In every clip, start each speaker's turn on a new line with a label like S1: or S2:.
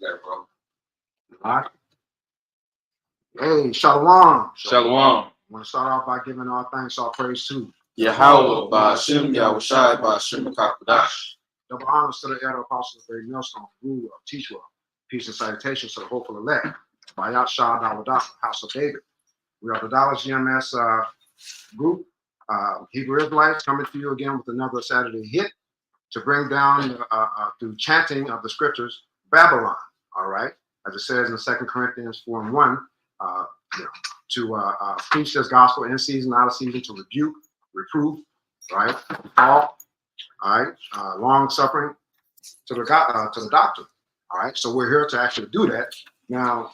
S1: We got it, bro.
S2: All right. Hey, Shalom.
S1: Shalom.
S2: I want to start off by giving all thanks, all praise to
S1: Yahweh, Ba'ashem, Yahushai, Ba'ashem, Kakadash.
S2: double honors to the elder apostles of the millstone, guru of teacher, peace and salutations to the hopeful elect. Bayat Shah Dawadah, House of David. We are the Dallas GMS group, Hebrew Israelites, coming to you again with another Saturday hit to bring down through chanting of the scriptures, Babylon. All right, as it says in 2 Corinthians 4:1, to preach this gospel in season, out of season, to rebuke, reprove, right, all right, long suffering to the doctor. All right, so we're here to actually do that. Now,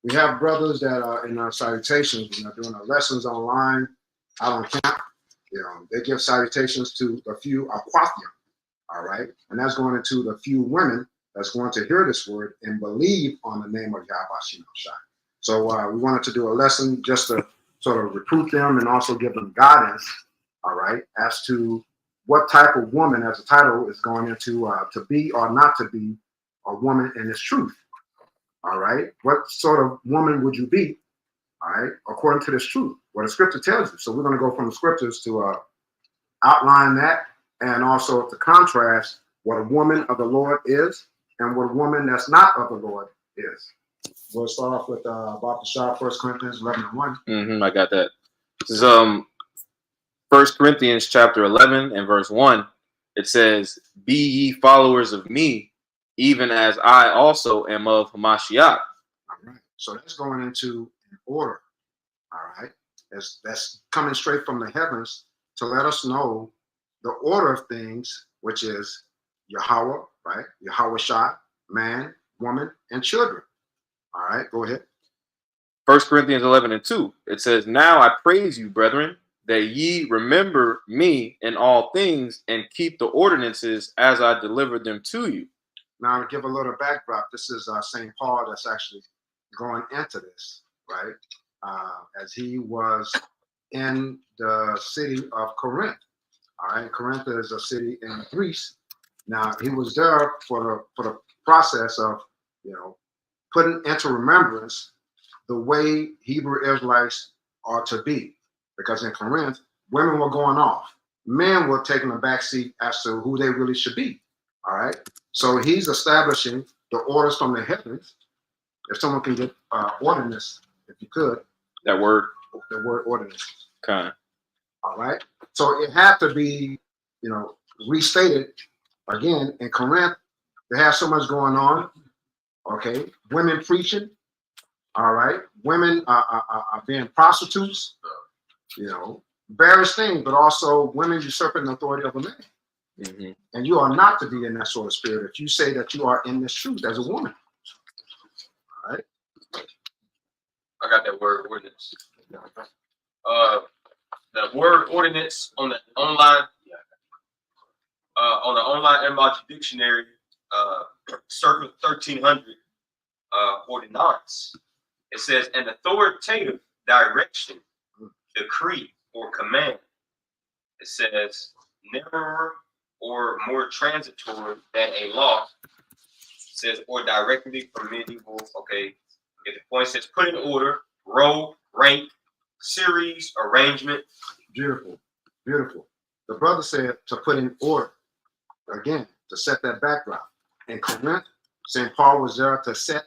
S2: we have brothers that are in our salutations, when they're doing our lessons online, out on camp. They give salutations to the few aquathium. All right, and that's going into the few women that's going to hear this word and believe on the name of Yahweh Shai. So we wanted to do a lesson just to sort of recruit them and also give them guidance, all right, as to what type of woman, as the title is going into, to be or not to be a woman in this truth. All right, what sort of woman would you be, all right, according to this truth, what the scripture tells you. So we're going to go from the scriptures to outline that, and also to contrast what a woman of the Lord is and what a woman that's not of the Lord is. We'll start off with Dr. Shah, 1 Corinthians 11:1.
S1: I got that. This is 1 Corinthians chapter 11 and verse 1. It says, "Be ye followers of me, even as I also am of Hamashiach."
S2: All right. So that's going into an order. All right. That's coming straight from the heavens to let us know the order of things, which is Yahweh, right? Yahweh Shai, man, woman, and children. All right, go ahead.
S1: 1 Corinthians 11 and 2. It says, "Now I praise you, brethren, that ye remember me in all things and keep the ordinances as I delivered them to you."
S2: Now, to give a little backdrop, this is St. Paul that's actually going into this, right? As he was in the city of Corinth. All right, Corinth is a city in Greece. Now, he was there for the process of, putting into remembrance the way Hebrew Israelites are to be. Because in Corinth, women were going off. Men were taking a backseat as to who they really should be. All right. So he's establishing the orders from the heavens. If someone can get ordinance, if you could.
S1: That word?
S2: The word ordinance.
S1: Okay.
S2: All right. So it had to be, restated again. In Corinth, they have so much going on. Okay. Women preaching. All right. Women are being prostitutes, various things, but also women usurping the authority of a man.
S1: Mm-hmm.
S2: And you are not to be in that sort of spirit if you say that you are in this truth as a woman. All right.
S3: I got that word ordinance. The word ordinance on the online etymology dictionary, circa 1300 ordinance. It says an authoritative direction, decree, or command. It says narrower or more transitory than a law. It says or directly from medieval. Okay, if the point says put in order, row, rank, series, arrangement.
S2: Beautiful, beautiful. The brother said to put in order. Again, to set that background. In Corinth, St. Paul was there to set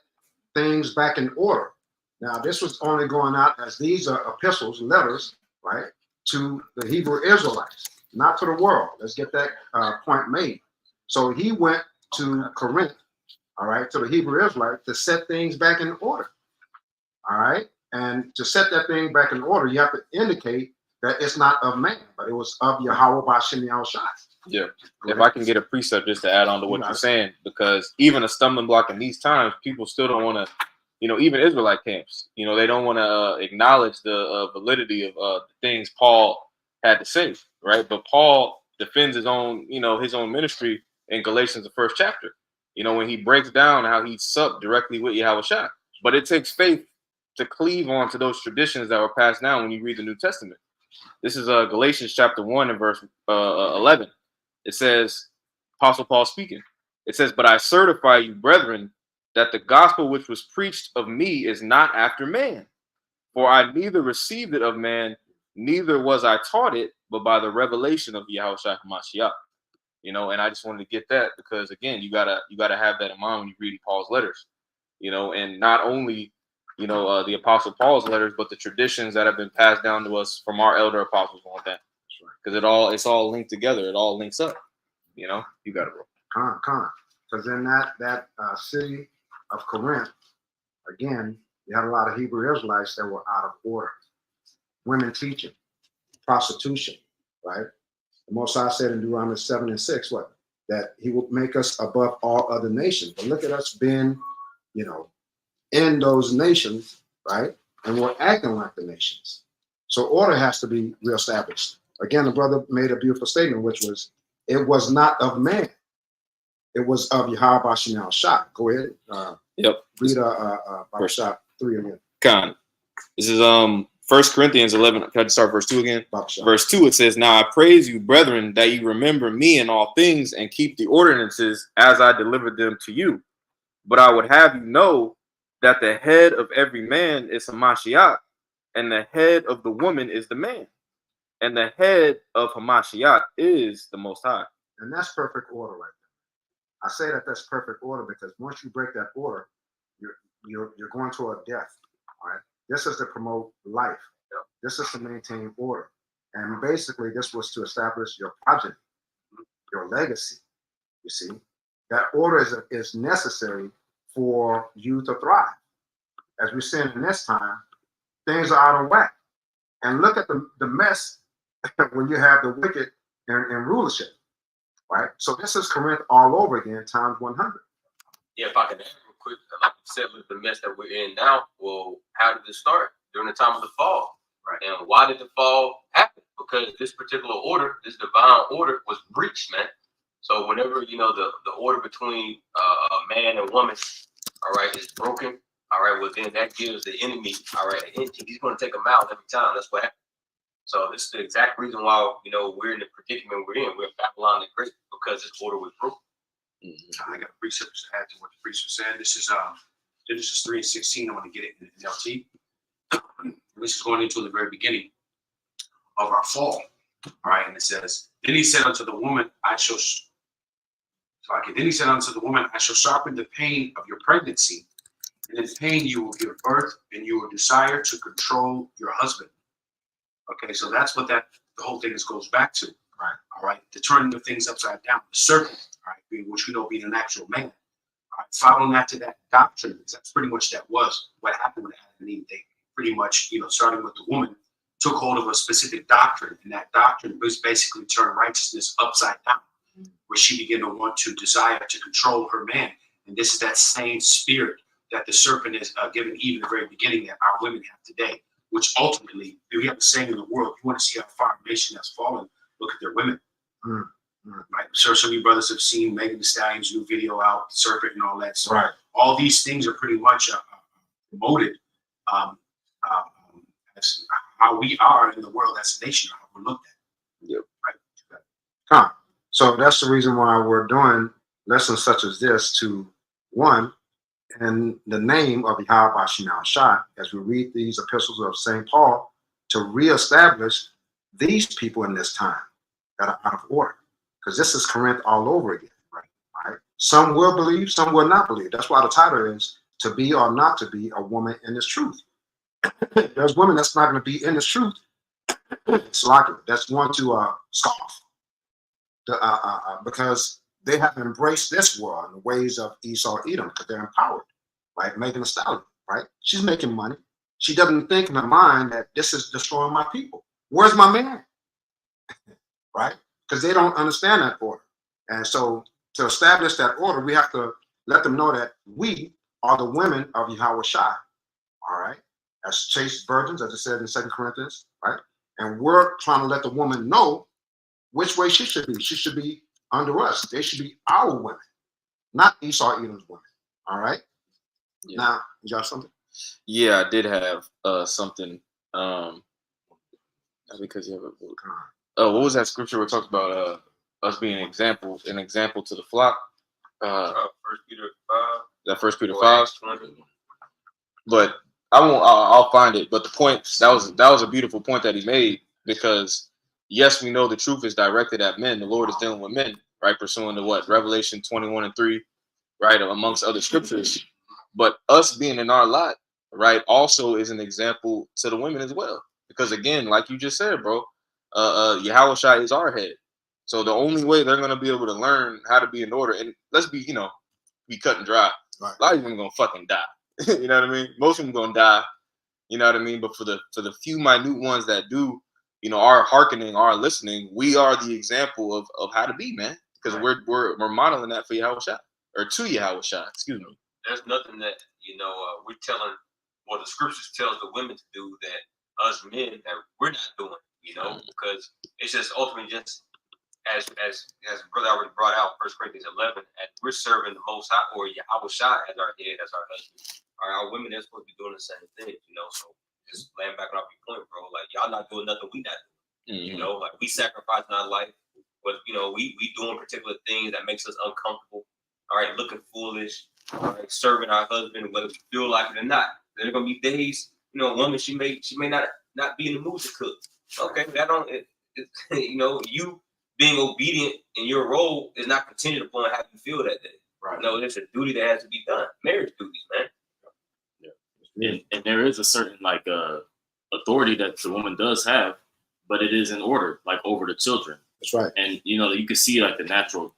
S2: things back in order. Now, this was only going out as these are epistles, letters, right, to the Hebrew Israelites, not to the world. Let's get that point made. So he went to Corinth, all right, to the Hebrew Israelites to set things back in order. All right. And to set that thing back in order, you have to indicate that it's not of man, but it was of Yahweh Ba'ashem Yahushai.
S1: Yeah. If I can get a precept just to add on to what you're saying, because even a stumbling block in these times, people still don't want to, even Israelite camps, they don't want to acknowledge the validity of the things Paul had to say, right? But Paul defends his own ministry in Galatians, the first chapter, when he breaks down how he supped directly with Yahushua. But it takes faith to cleave on to those traditions that were passed down when you read the New Testament. This is Galatians chapter 1 and verse 11. It says, Apostle Paul speaking. It says, "But I certify you, brethren, that the gospel which was preached of me is not after man. For I neither received it of man, neither was I taught it, but by the revelation of Yahushua HaMashiach. You know, and I just wanted to get that because again, you gotta have that in mind when you read Paul's letters. You know, and not only the Apostle Paul's letters, but the traditions that have been passed down to us from our elder apostles on that. Because it's all linked together. It all links up. You know, you got it, bro.
S2: Because in that city of Corinth, again, you had a lot of Hebrew Israelites that were out of order. Women teaching, prostitution, right? The Most High said in Deuteronomy 7:6, what? That he will make us above all other nations. But look at us being, in those nations, right? And we're acting like the nations. So order has to be reestablished. Again, the brother made a beautiful statement, which was, it was not of man. It was of Yahweh Bashinal Shah. Go ahead. Read Barashah 3 again.
S1: Khan. This is 1 Corinthians 11. Can I just start verse 2 again?
S2: Barashah.
S1: Verse 2, it says, Now I praise you, brethren, that you remember me in all things and keep the ordinances as I delivered them to you. But I would have you know that the head of every man is Hamashiach, and the head of the woman is the man. And the head of Hamashiach is the Most High.
S2: And that's perfect order right there. I say that that's perfect order because once you break that order, you're going toward death. All right. This is to promote life. This is to maintain order. And basically, this was to establish your progeny, your legacy. You see, that order is necessary for you to thrive. As we're seeing in this time, things are out of whack. And look at the mess when you have the wicked in rulership, right? So this is Corinth all over again, times 100.
S3: Yeah, if I can add real quick, like you said, with the mess that we're in now, well, how did it start? During the time of the fall.
S2: Right.
S3: And why did the fall happen? Because this particular order, this divine order was breached, man. So whenever, the order between a man and woman, all right, is broken, all right, well, then that gives the enemy, all right, an entity. He's going to take them out every time. That's what happened. So this is the exact reason why, we're in the predicament we're in. We're in Babylon the Great because this order was broken.
S4: I got precepts to add to what the priest was saying. This is Genesis 3:16. I want to get it in NLT. This is going into the very beginning of our fall. All right, and it says, Then he said unto the woman, I shall sharpen the pain of your pregnancy, and in pain you will give birth, and you will desire to control your husband. Okay, so that's what the whole thing goes back to.
S2: Right.
S4: All right, the turning of things upside down, the serpent, all right, which we know being an actual man. All right, following that to that doctrine, because that's pretty much what happened with Adam and Eve. They pretty much, starting with the woman, took hold of a specific doctrine, and that doctrine was basically turned righteousness upside down, where she began to want to desire to control her man. And this is that same spirit that the serpent is given Eve in the very beginning that our women have today, which ultimately, we have a saying in the world, you want to see how far a nation has fallen, look at their women. Right? So some of you brothers have seen Megan Thee Stallion's new video out, Serpent and all that. So
S2: Right.
S4: all these things are pretty much promoted as how we are in the world as a nation, how we're looked at.
S1: Yep.
S4: Right.
S2: So that's the reason why we're doing lessons such as this to, one, in the name of Yahweh Bashinal Shah, as we read these epistles of St. Paul, to reestablish these people in this time that are out of order. Because this is Corinth all over again. Right? Some will believe, some will not believe. That's why the title is To Be or Not to Be a Woman in This Truth. There's women that's not going to be in this truth. It's like that's going to scoff. Because they have embraced this world in the ways of Esau Edom, because they're empowered, like Megan Thee Stallion, right? She's making money. She doesn't think in her mind that this is destroying my people. Where's my man? Right? Because they don't understand that order. And so to establish that order, we have to let them know that we are the women of Yahweh Shai, all right? As chaste virgins, as it said in 2 Corinthians, right? And we're trying to let the woman know which way she should be. She should be under us. They should be our women, not Esau Edom's women, all right?
S1: Yeah.
S2: Now, you got something?
S1: Yeah, I did have something. Because you have a what was that scripture where it talks about us being an example to the flock?
S3: 1 Peter 5.
S1: that 1 Peter
S3: Or
S1: 5.
S3: Acts 20.
S1: But I won't. I'll find it. But the point that was a beautiful point that he made, because yes, we know the truth is directed at men. The Lord is dealing with men, right? Pursuing to what Revelation 21:3, right, amongst other scriptures. But us being in our lot, right, also is an example to the women as well. Because again, like you just said, bro, Yahushua is our head. So the only way they're gonna be able to learn how to be in order, and let's be, be cut and dry.
S2: Right.
S1: A lot of them gonna fucking die. You know what I mean? Most of them gonna die. You know what I mean? But for the few minute ones that do, are hearkening, are listening, we are the example of how to be, man. Because we're modeling that for Yahushua, or to Yahushua. Excuse me.
S3: There's nothing that we're telling, or the scriptures tells the women to do that us men that we're not doing. Because it's just ultimately just as brother already brought out 1 Corinthians 11, and we're serving the Most High, or Yahushua as our head, as our husband. Our women are supposed to be doing the same thing, So just laying back on your point, bro. Like, y'all not doing nothing we not doing.
S1: Mm-hmm.
S3: Like, we sacrificing our life, but we doing particular things that makes us uncomfortable. All right, looking foolish. All right, serving our husband, whether we feel like it or not. There are gonna be days, a woman she may not be in the mood to cook. Okay, that don't you being obedient in your role is not contingent upon how you feel that day.
S4: Right.
S3: No, there's a duty that has to be done. Marriage duties, man.
S5: And there is a certain authority that the woman does have, but it is in order, like over the children.
S2: That's right.
S5: And you can see like the natural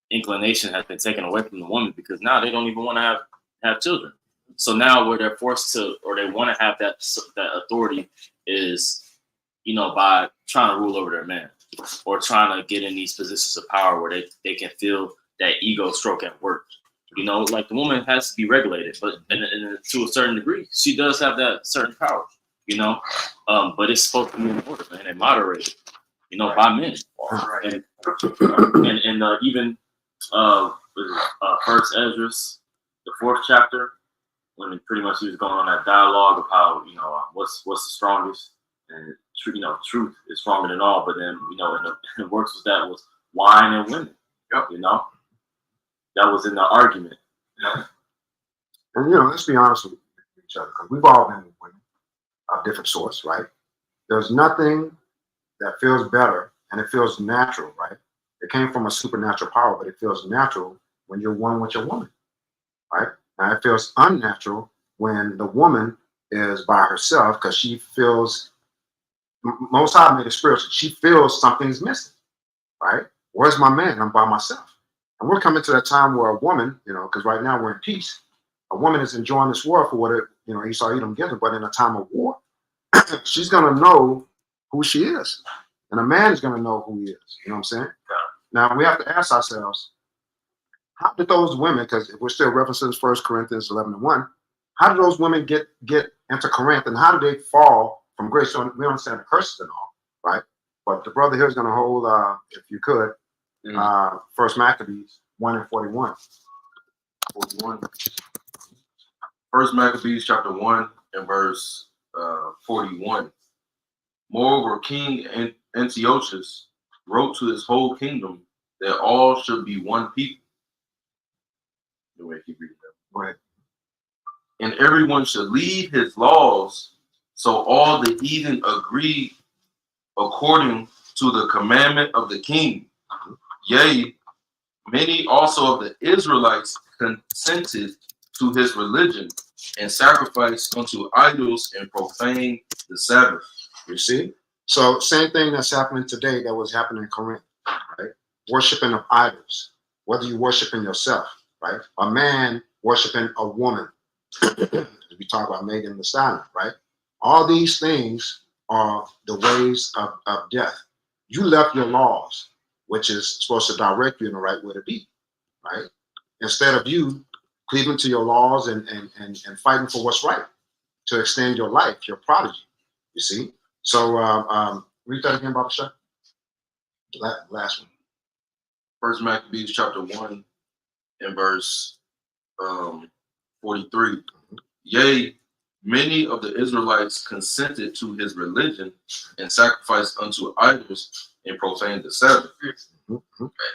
S5: inclination has been taken away from the woman, because now they don't even want to have children. So now where they're forced to, or they want to have that authority is, by trying to rule over their man, or trying to get in these positions of power where they can feel that ego stroke at work. Like the woman has to be regulated, but to a certain degree, she does have that certain power, but it's supposed to be in order, man, and moderated, by men.
S2: Right.
S5: And even First Esdras, the 4th chapter, when pretty much he was going on that dialogue of how, what's the strongest, and truth is stronger than all, but then, in the works was wine and women.
S2: Yep.
S5: That was in the argument.
S2: And let's be honest with each other, because we've all been with women of different sorts, right? There's nothing that feels better, and it feels natural, right? It came from a supernatural power, but it feels natural when you're one with your woman, right? Now it feels unnatural when the woman is by herself, because she feels, Most High made it spiritual, she feels something's missing, right? Where's my man? I'm by myself. And we're coming to that time where a woman, because right now we're in peace, a woman is enjoying this war for what Esau Edom gives her, but in a time of war, she's going to know who she is. And a man is going to know who he is. You know what I'm saying? Now we have to ask ourselves, how did those women, because if we're still referencing 1 Corinthians 11:1, how did those women get into Corinth, and how did they fall from grace? So we understand the curses and all, right? But the brother here is going to hold, if you could, First Maccabees 1:41. 41.
S6: First Maccabees chapter 1 and verse 41. Moreover, King Antiochus wrote to his whole kingdom that all should be one people. Keep reading that.
S2: Go ahead.
S6: And everyone should leave his laws, so all the heathen agree according to the commandment of the king. Yea, many also of the Israelites consented to his religion, and sacrificed unto idols and profaned the Sabbath.
S2: You see? So same thing that's happening today that was happening in Corinth, right? Worshiping of idols. Whether you worshiping yourself, right? A man worshiping a woman. We talk about Megan Thee Stallion, right? All these things are the ways of death. You left your laws, which is supposed to direct you in the right way to be, right? Instead of you cleaving to your laws and fighting for what's right to extend your life, your prodigy, you see? So read that again, Baba Shah. Last one.
S6: First Maccabees chapter 1 and verse 43. Yea, many of the Israelites consented to his religion and sacrificed unto idols and profaned the Sabbath.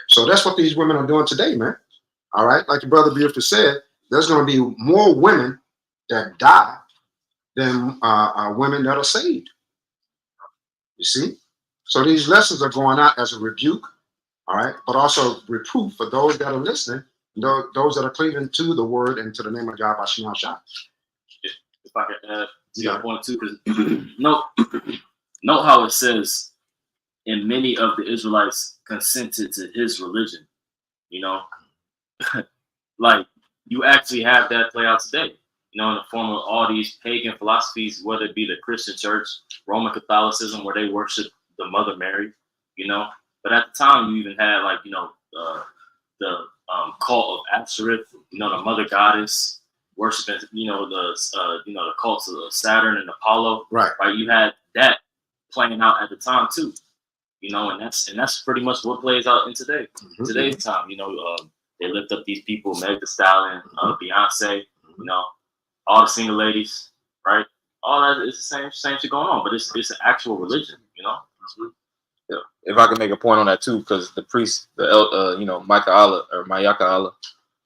S2: So that's what these women are doing today, man. All right, like your brother beautifully said, there's going to be more women that die than women that are saved. You see? So these lessons are going out as a rebuke, all right, but also reproof for those that are listening, those that are cleaving to the word and to the name of God by Shema Shah.
S5: If I could add to that point too, because note how it says, and many of the Israelites consented to his religion. You know, like you actually have that play out today. You know, in the form of all these pagan philosophies, whether it be the Christian Church, Roman Catholicism, where they worship the Mother Mary. You know, but at the time you even had like the cult of Ashtoreth. You know, the Mother Goddess. Worshiping, the cults of Saturn and Apollo.
S2: Right.
S5: You had that playing out at the time too. You know, and that's pretty much what plays out in today's time. You know, they lift up these people, Meg Thee Stallion, Beyonce. You know, all the single ladies, right? All that is the same shit going on, but it's an actual religion. You know.
S1: Yeah. If I can make a point on that too, because the priest, Micah Allah or Mayaka Allah,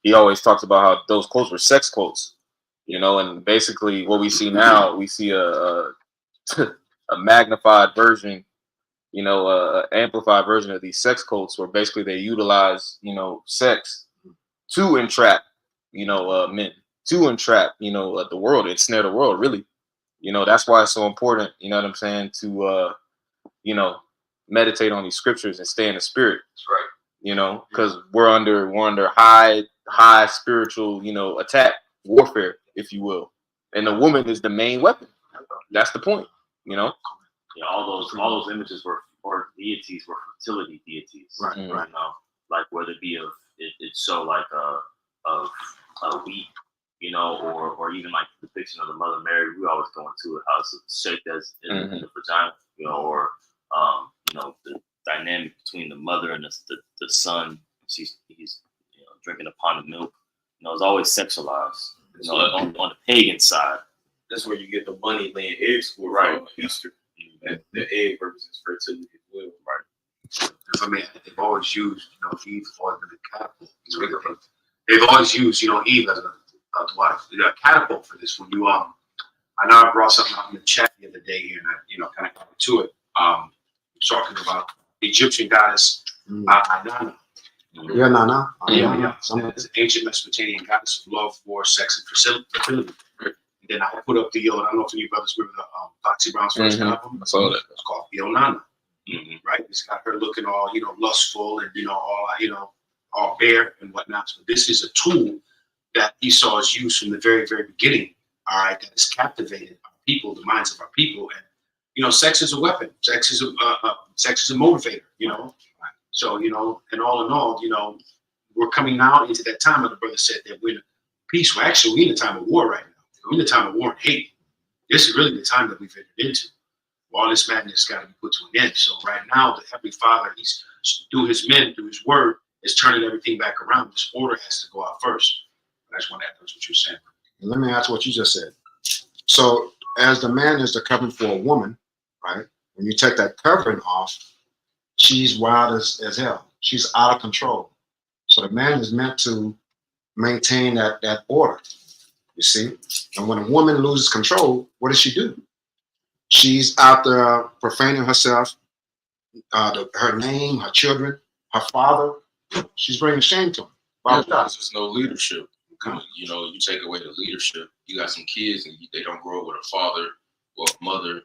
S1: he always talks about how those quotes were sex quotes, you know, and basically what we see now, we see a magnified version, amplified version of these sex quotes, where basically they utilize, sex to entrap, men, to entrap, the world, ensnare the world, really. You know, that's why it's so important, you know what I'm saying, to, meditate on these scriptures and stay in the spirit.
S3: That's right.
S1: You know, because we're under high spiritual, attack, warfare, if you will. And the woman is the main weapon. That's the point,
S5: Yeah, all those images were deities, were fertility deities.
S2: Right,
S5: You
S2: right.
S5: know, like whether it be it's so like a wheat, or even like the depiction of the Mother Mary. We always go into it how it's shaped as in the vagina, or the dynamic between the mother and the son. He's drinking upon the milk. It's always sexualized. On the pagan side.
S6: That's where you get the money laying eggs for,
S5: Right.
S6: Easter. And the egg represents fertility as well.
S4: Because I mean, they've always used, Eve's always been a catapult. They've always used, Eve as a catapult for this. When I know I brought something up in the chat the other day here, and I kind of got into it. Talking about the Egyptian goddess Inanna.
S2: Yeah, Nana.
S4: Yeah. It's an ancient Mesopotamian goddess of love, war, sex, and fertility. And then I put up the I don't know if you brothers remember the Foxy Brown's first album.
S1: I saw that.
S4: It's called Nana. Right? It's got her looking all, lustful and, all bare and whatnot. So this is a tool that Esau has used from the very, very beginning, all right, that has captivated our people, the minds of our people. And, sex is a weapon. Sex is a motivator, So, and all in all, we're coming now into that time, like the brother said, that we're in peace. We're in a time of war right now. We're in a time of war and hate. This is really the time that we've entered into. All this madness got to be put to an end. So right now, the Heavenly Father, he's through his men, through his word, is turning everything back around. This order has to go out first. I just want to echo what you're saying.
S2: Let me ask what you just said. So as the man is the covering for a woman, right? When you take that covering off, she's wild as hell. She's out of control. So the man is meant to maintain that order, you see? And when a woman loses control, what does she do? She's out there profaning herself, her name, her children, her father. She's bringing shame to him.
S6: There's just no leadership. You take away the leadership. You got some kids and they don't grow up with a father or a mother,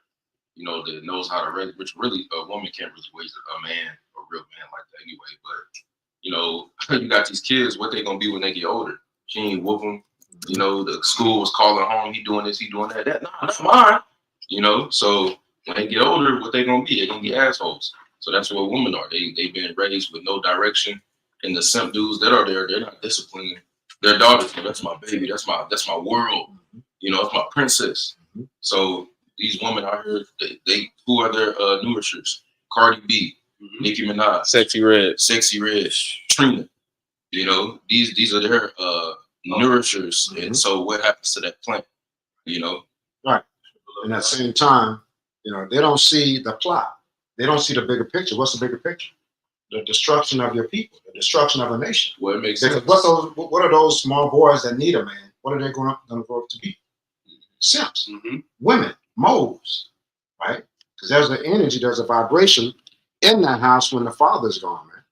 S6: that knows how to raise, which really a woman can't really raise a man, a real man like that anyway. But, you got these kids, what they going to be when they get older? She ain't whoop them. The school was calling home. He doing this, he doing that. Nah, not mine. So when they get older, what they going to be? They're going to be assholes. So that's what women are. They've been raised with no direction. And the simp dudes that are there, they're not disciplining their daughters. That's my baby. That's my world. It's my princess. So these women out here, they who are their nourishers? Cardi B, Nicki Minaj,
S1: Sexy Red,
S6: Trina. These are their nourishers. And so what happens to that plant?
S2: Right. And at the same time, they don't see the plot. They don't see the bigger picture. What's the bigger picture? the destruction of your people, the destruction of a nation.
S6: Well, it makes
S2: Because
S6: sense.
S2: what are those small boys that need a man? What are they going to grow up to be? Simps, women, moles, right? Because there's an energy, there's a vibration in that house when the father's gone, man.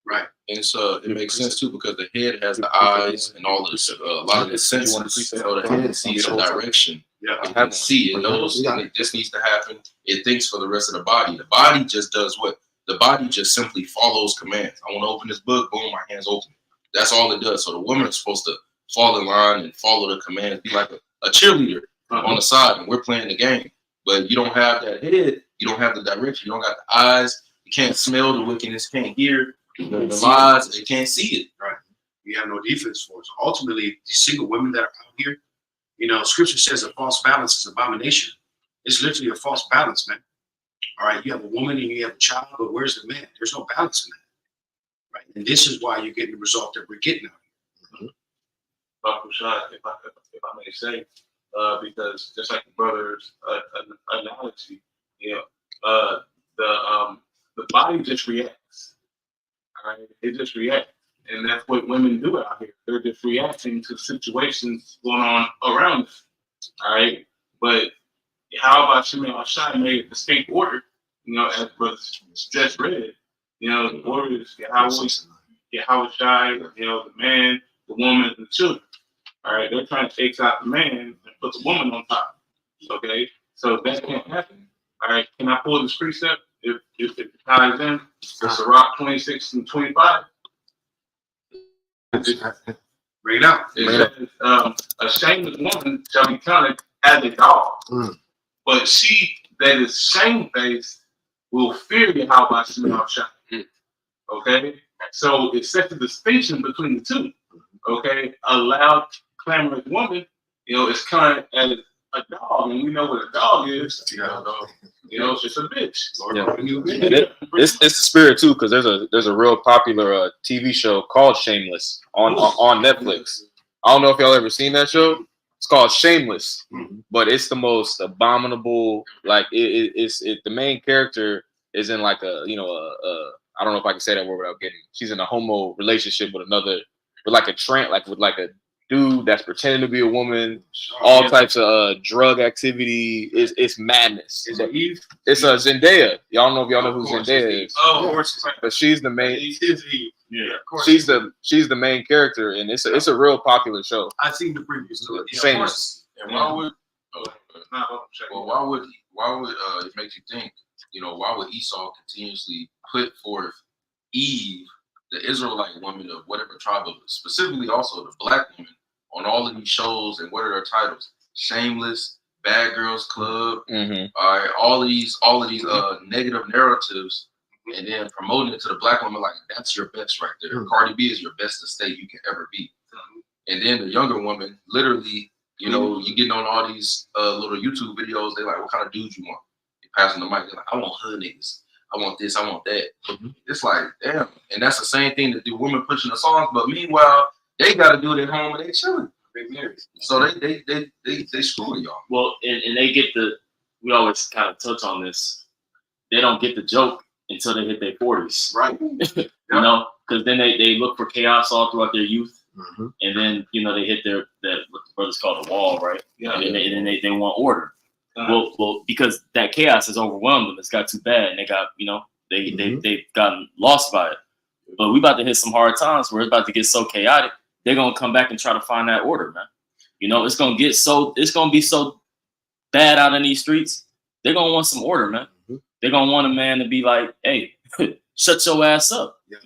S4: Right.
S6: And so it makes sense too because the head has the eyes and all this. A lot of the senses. So the head sees the direction.
S4: Yeah.
S6: It can see. It knows. And it just needs to happen. It thinks for the rest of the body. The body just does what? The body just simply follows commands. I want to open this book. Boom, my hands open. That's all it does. So the woman is supposed to fall in line and follow the commands. Be like a cheerleader on the side, and we're playing the game. But you don't have that head. You don't have the direction. You don't got the eyes. You can't smell the wickedness. Can't hear the lies. They can't see it.
S4: Right. You have no defense for it. So ultimately, these single women that are out here, you know, scripture says a false balance is abomination. It's literally a false balance, man. All right, you have a woman and you have a child, but where's the man? There's no balance in that. Right. And this is why you're getting the result that we're getting out here.
S7: Dr. Shah, if I may say, because just like the brother's analogy, you know, the body just reacts. All right, it just reacts, and that's what women do out here. They're just reacting to situations going on around us. All right, but how about Shimei Shai made a distinct order? You know, as brother just read, you know, the order is Yahweh Shai, you know, the man, the woman, and the children. All right, they're trying to take out the man and put the woman on top. Okay, so that can't happen. All right, can I pull this precept if it ties in? It's Sirach 26 and 25.
S4: Bring it out.
S7: It says, a shameless woman shall be counted as a dog, but she that is shamefaced will fear Yahweh Shemel Shai. Okay, so it sets a distinction between the two. Okay, a loud, clamorous woman, you know, is kind of as a dog, and we know what a dog is. You know, it's just a bitch.
S1: Yeah. It's the spirit too, because there's a real popular TV show called Shameless on Netflix. I don't know if y'all ever seen that show. It's called Shameless, but it's the most abominable. Like it's the main character is in like a I don't know if I can say that word without getting. She's in a homo relationship with like a dude that's pretending to be a woman. All types of drug activity. It's madness.
S7: Is it Eve?
S1: It's a Zendaya. Y'all know if y'all know who Zendaya is.
S7: Oh, of course.
S1: But she's the main.
S7: It's Eve. Yeah, of course.
S1: She's the main character, and it's a real popular show.
S4: I've seen the previews to it.
S1: Shameless.
S6: And why would
S7: Not
S6: why would it make you think? You know, why would Esau continuously put forth Eve, the Israelite woman of whatever tribe, specifically also the black woman, on all of these shows, and what are their titles? Shameless, Bad Girls Club, all of these negative narratives, and then promoting it to the black woman like that's your best right there. Cardi B is your best estate you can ever be. And then the younger woman, literally, you know, you getting on all these little YouTube videos. They like, what kind of dude you want? You passing the mic. They're like, I want hood niggas. I want this. I want that. It's like, damn. And that's the same thing that the women pushing the songs. But meanwhile, they got to do it at home and they chilling. So they screwing y'all.
S5: Well, and they get we always kind of touch on this. They don't get the joke until they hit their 40s.
S4: Right.
S5: You know, because then they look for chaos all throughout their youth. And then, you know, they hit what the brothers call the wall, right?
S7: Yeah.
S5: And then they want order. Well, because that chaos has overwhelmed them. It's got too bad, and they got, you know, they've gotten lost by it. But we about to hit some hard times where it's about to get so chaotic. They're gonna come back and try to find that order, man. You know, it's gonna be so bad out in these streets. They're gonna want some order, man. They're gonna want a man to be like, hey, shut your ass up.
S4: Yeah.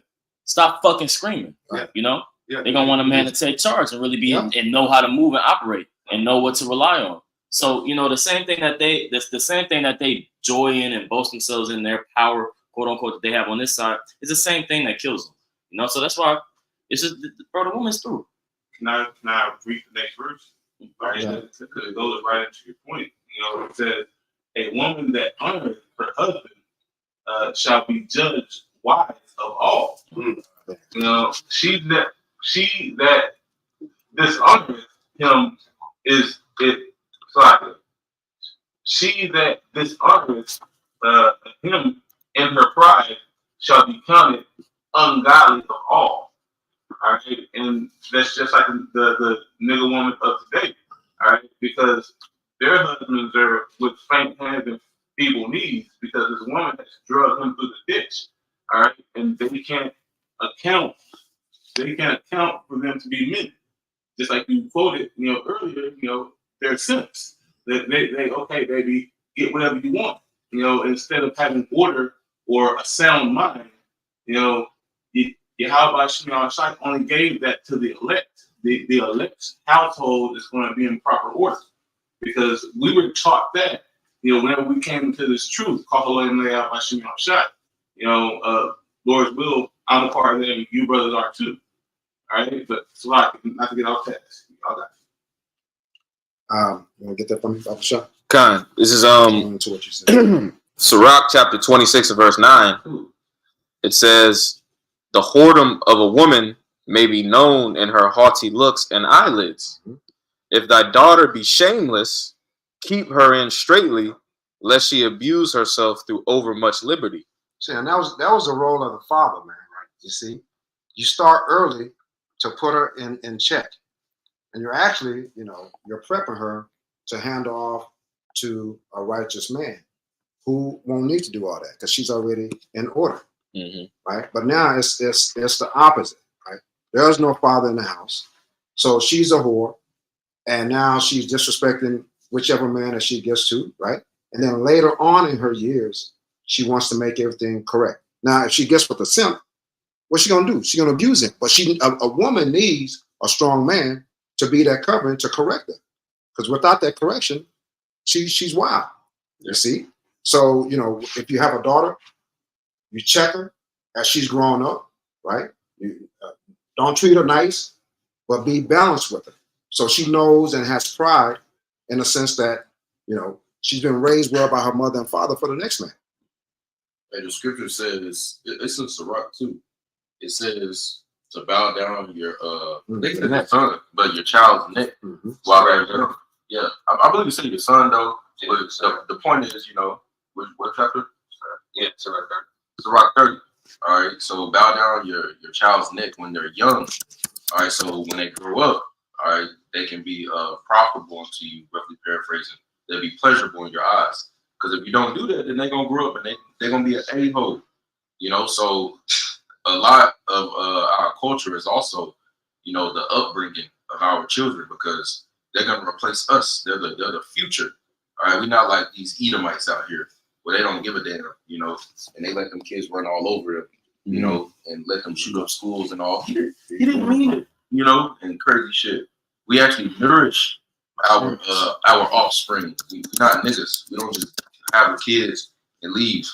S5: Stop fucking screaming.
S4: Yeah.
S5: You know?
S4: Yeah.
S5: They're gonna want a man to take charge and really be and know how to move and operate and know what to rely on. So, you know, the same thing that they joy in and boast themselves in their power, quote unquote, that they have on this side is the same thing that kills them. You know, so that's why it's just, bro, the woman's through.
S7: Can I read the next verse? Right, because it goes right into your point. You know, it says, "A woman that honors her husband shall be judged wise of all." You know, she that dishonors him is it. Sorry, she that dishonors him in her pride shall be counted ungodly of all. All right, and that's just like the nigga woman of today. All right, because their husbands are with faint hands and feeble knees because this woman has drugged him through the ditch. All right, and they can't account. They can't account for them to be men. Just like you quoted, earlier. They're simps. They okay, baby, get whatever you want. Instead of having order or a sound mind, Yahweh Shai only gave that to the elect. The elect's household is going to be in proper order because we were taught that. Whenever we came into this truth, Lord's will, I'm a part of them. You brothers are too. All right, but it's a lot not to get off text. All that.
S2: You want to get that from me, Papa Shah?
S1: Khan, this is
S2: To what you said.
S1: Sirach chapter 26 and verse 9. It says, the whoredom of a woman may be known in her haughty looks and eyelids. If thy daughter be shameless, keep her in straitly, lest she abuse herself through overmuch liberty.
S2: See, and that was the role of the father, man, right? You see, you start early to put her in check. And you're actually, you're prepping her to hand off to a righteous man who won't need to do all that because she's already in order, right? But now it's the opposite, right? There's no father in the house. So she's a whore. And now she's disrespecting whichever man that she gets to, right? And then later on in her years, she wants to make everything correct. Now, if she gets with a simp, what's she gonna do? She's gonna abuse him. But a woman needs a strong man to be that covering to correct her. Because without that correction, she's wild. You see? So, if you have a daughter, you check her as she's growing up, right? You don't treat her nice, but be balanced with her. So she knows and has pride in the sense that, she's been raised well by her mother and father for the next man.
S6: And the scripture says, it's in Sirach too. It says to bow down your they said your son, but your child's neck while they're young. Yeah, I believe it said your son though. But the point is, what chapter?
S3: Yeah, Sirach 30.
S6: Sirach 30. All right, so bow down your child's neck when they're young. All right, so when they grow up, all right, they can be profitable unto you, roughly paraphrasing. They'll be pleasurable in your eyes. Because if you don't do that, then they're going to grow up and they're going to be an a-hole. So a lot of our culture is also, the upbringing of our children because they're going to replace us. They're the future. All right, we're not like these Edomites out here where they don't give a damn, and they let them kids run all over them, and let them shoot up schools and all. He didn't mean it, and crazy shit. We actually nourish our offspring. We're not niggas. We don't just have the kids and leave.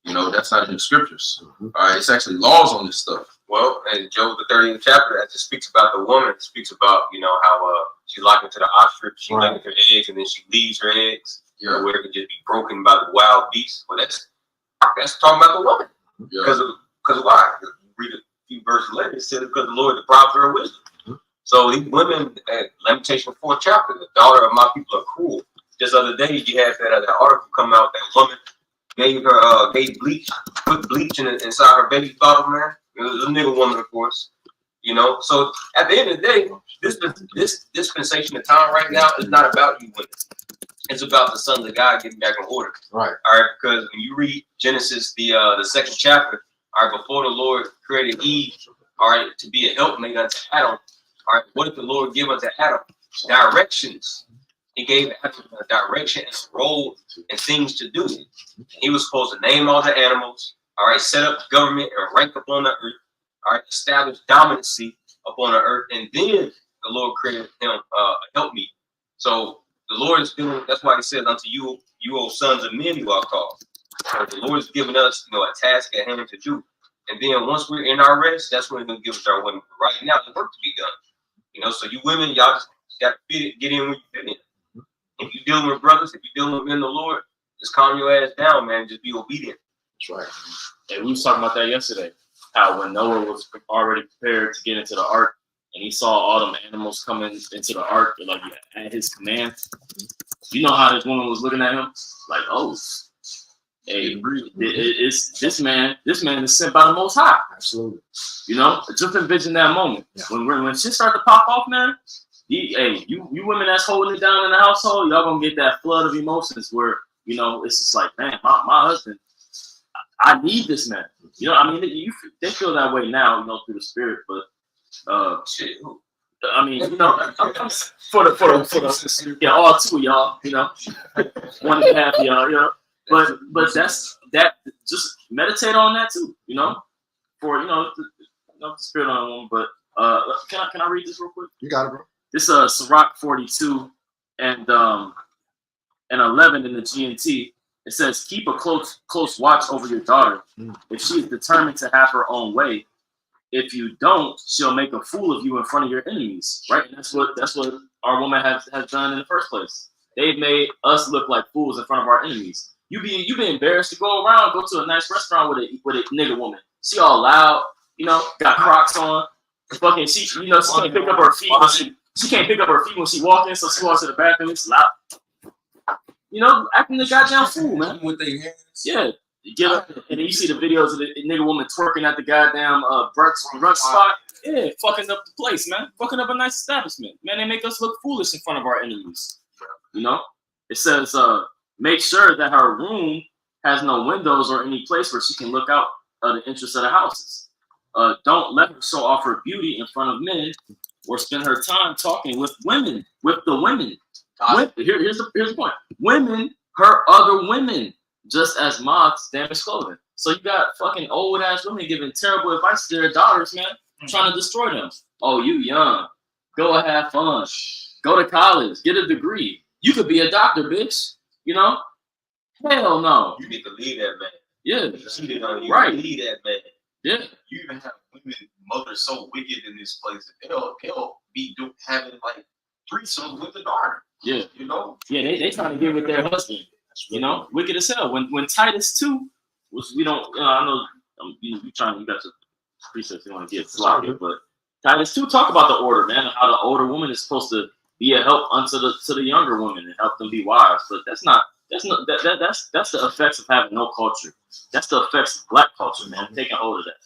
S6: That's not in the scriptures. All right, it's actually laws on this stuff.
S3: Well, and Job the 30th chapter, as it speaks about the woman, it speaks about how she's likened to the ostrich. She lays her eggs, and then she leaves her eggs, where it could just be broken by the wild beasts. Well, that's talking about the woman. Because why? You read a few verses later, it said because the Lord deprived her of wisdom. So these women, at Lamentation 4th chapter, the daughter of my people are cruel. Just the other day, you had that article come out that woman gave bleach, put bleach inside her baby bottle, man. It was a nigga woman, of course. So at the end of the day, this dispensation of time right now is not about you women. It's about the sons of God getting back in order.
S2: Right.
S3: All right, because when you read Genesis, the 2nd chapter, all right, before the Lord created Eve, all right, to be a helpmate unto Adam, all right, what did the Lord give unto Adam? Directions. He gave Adam a direction and a role and things to do. He was supposed to name all the animals, all right, set up government and rank upon the earth, all right, establish dominancy upon the earth, and then the Lord created him a helpmeet. So the Lord is doing, that's why he says, unto you, O sons of men, you are called. So the Lord is giving us, a task at hand to do. And then once we're in our rest, that's when he's going to give us our women. Right now, there's work to be done. So you women, y'all just got to get in where you fit in. If you're dealing with brothers, if you're dealing with men of the Lord, just calm your ass down, man. Just be obedient.
S2: That's right.
S5: And we was talking about that yesterday. How when Noah was already prepared to get into the ark, and he saw all them animals coming into the ark, like at his command. You know how this woman was looking at him, like, oh, hey, it's this man is sent by the Most High.
S2: Absolutely.
S5: You know, just envision that moment
S2: Yeah.
S5: when shit start to pop off, man. You women that's holding it down in the household, y'all gonna get that flood of emotions where you know it's just like, man, my husband, I need this man. You know, I mean, they feel that way now, you know, through the spirit, but
S3: Shit.
S5: I mean, you know, for the yeah, all two of y'all, you know, 1.5 of y'all, you know, but that's that. Just meditate on that too, you know, for the spirit on a woman. But can I read this real quick?
S2: You got it, bro.
S5: This Sirach 42 and 11 in the GNT. It says, keep a close watch over your daughter. If she is determined to have her own way, if you don't, she'll make a fool of you in front of your enemies, right? And that's what our woman has done in the first place. They've made us look like fools in front of our enemies. You be embarrassed to go to a nice restaurant with a nigga woman. She all loud, you know, got Crocs on, fucking she can't pick up her feet when she can't pick up her feet when she walking, so she walks to the bathroom. It's loud, you know, acting the goddamn fool, man.
S6: With their hands.
S5: Yeah. You get up, and then you see the videos of the nigga woman twerking at the goddamn brunch spot. Yeah, fucking up the place, man. Fucking up a nice establishment. Man, they make us look foolish in front of our enemies. You know? It says, make sure that her room has no windows or any place where she can look out the entrance of the houses. Don't let her show off her beauty in front of men or spend her time talking with women, with the women. Here's the point. Women hurt other women just as moths damage clothing. So you got fucking old ass women giving terrible advice to their daughters, man, trying to destroy them. Oh, you young. Go have fun. Go to college. Get a degree. You could be a doctor, bitch. You know? Hell no.
S3: You need to leave that man.
S5: Yeah.
S3: Cheated on you.
S5: Right.
S3: Leave that man.
S5: Yeah.
S6: You even have women, mothers so wicked in this place that they'll be having like threesomes with the daughter.
S5: Yeah.
S6: You know?
S5: Yeah, they trying to get with their husband. You know, wicked as hell. When Titus 2, which we don't, I know you got your precepts you want to get sloppy, but Titus 2 talk about the order, man, and how the older woman is supposed to be a help unto the younger woman and help them be wise. But that's the effects of having no culture. That's the effects of black culture, man. Taking hold of that.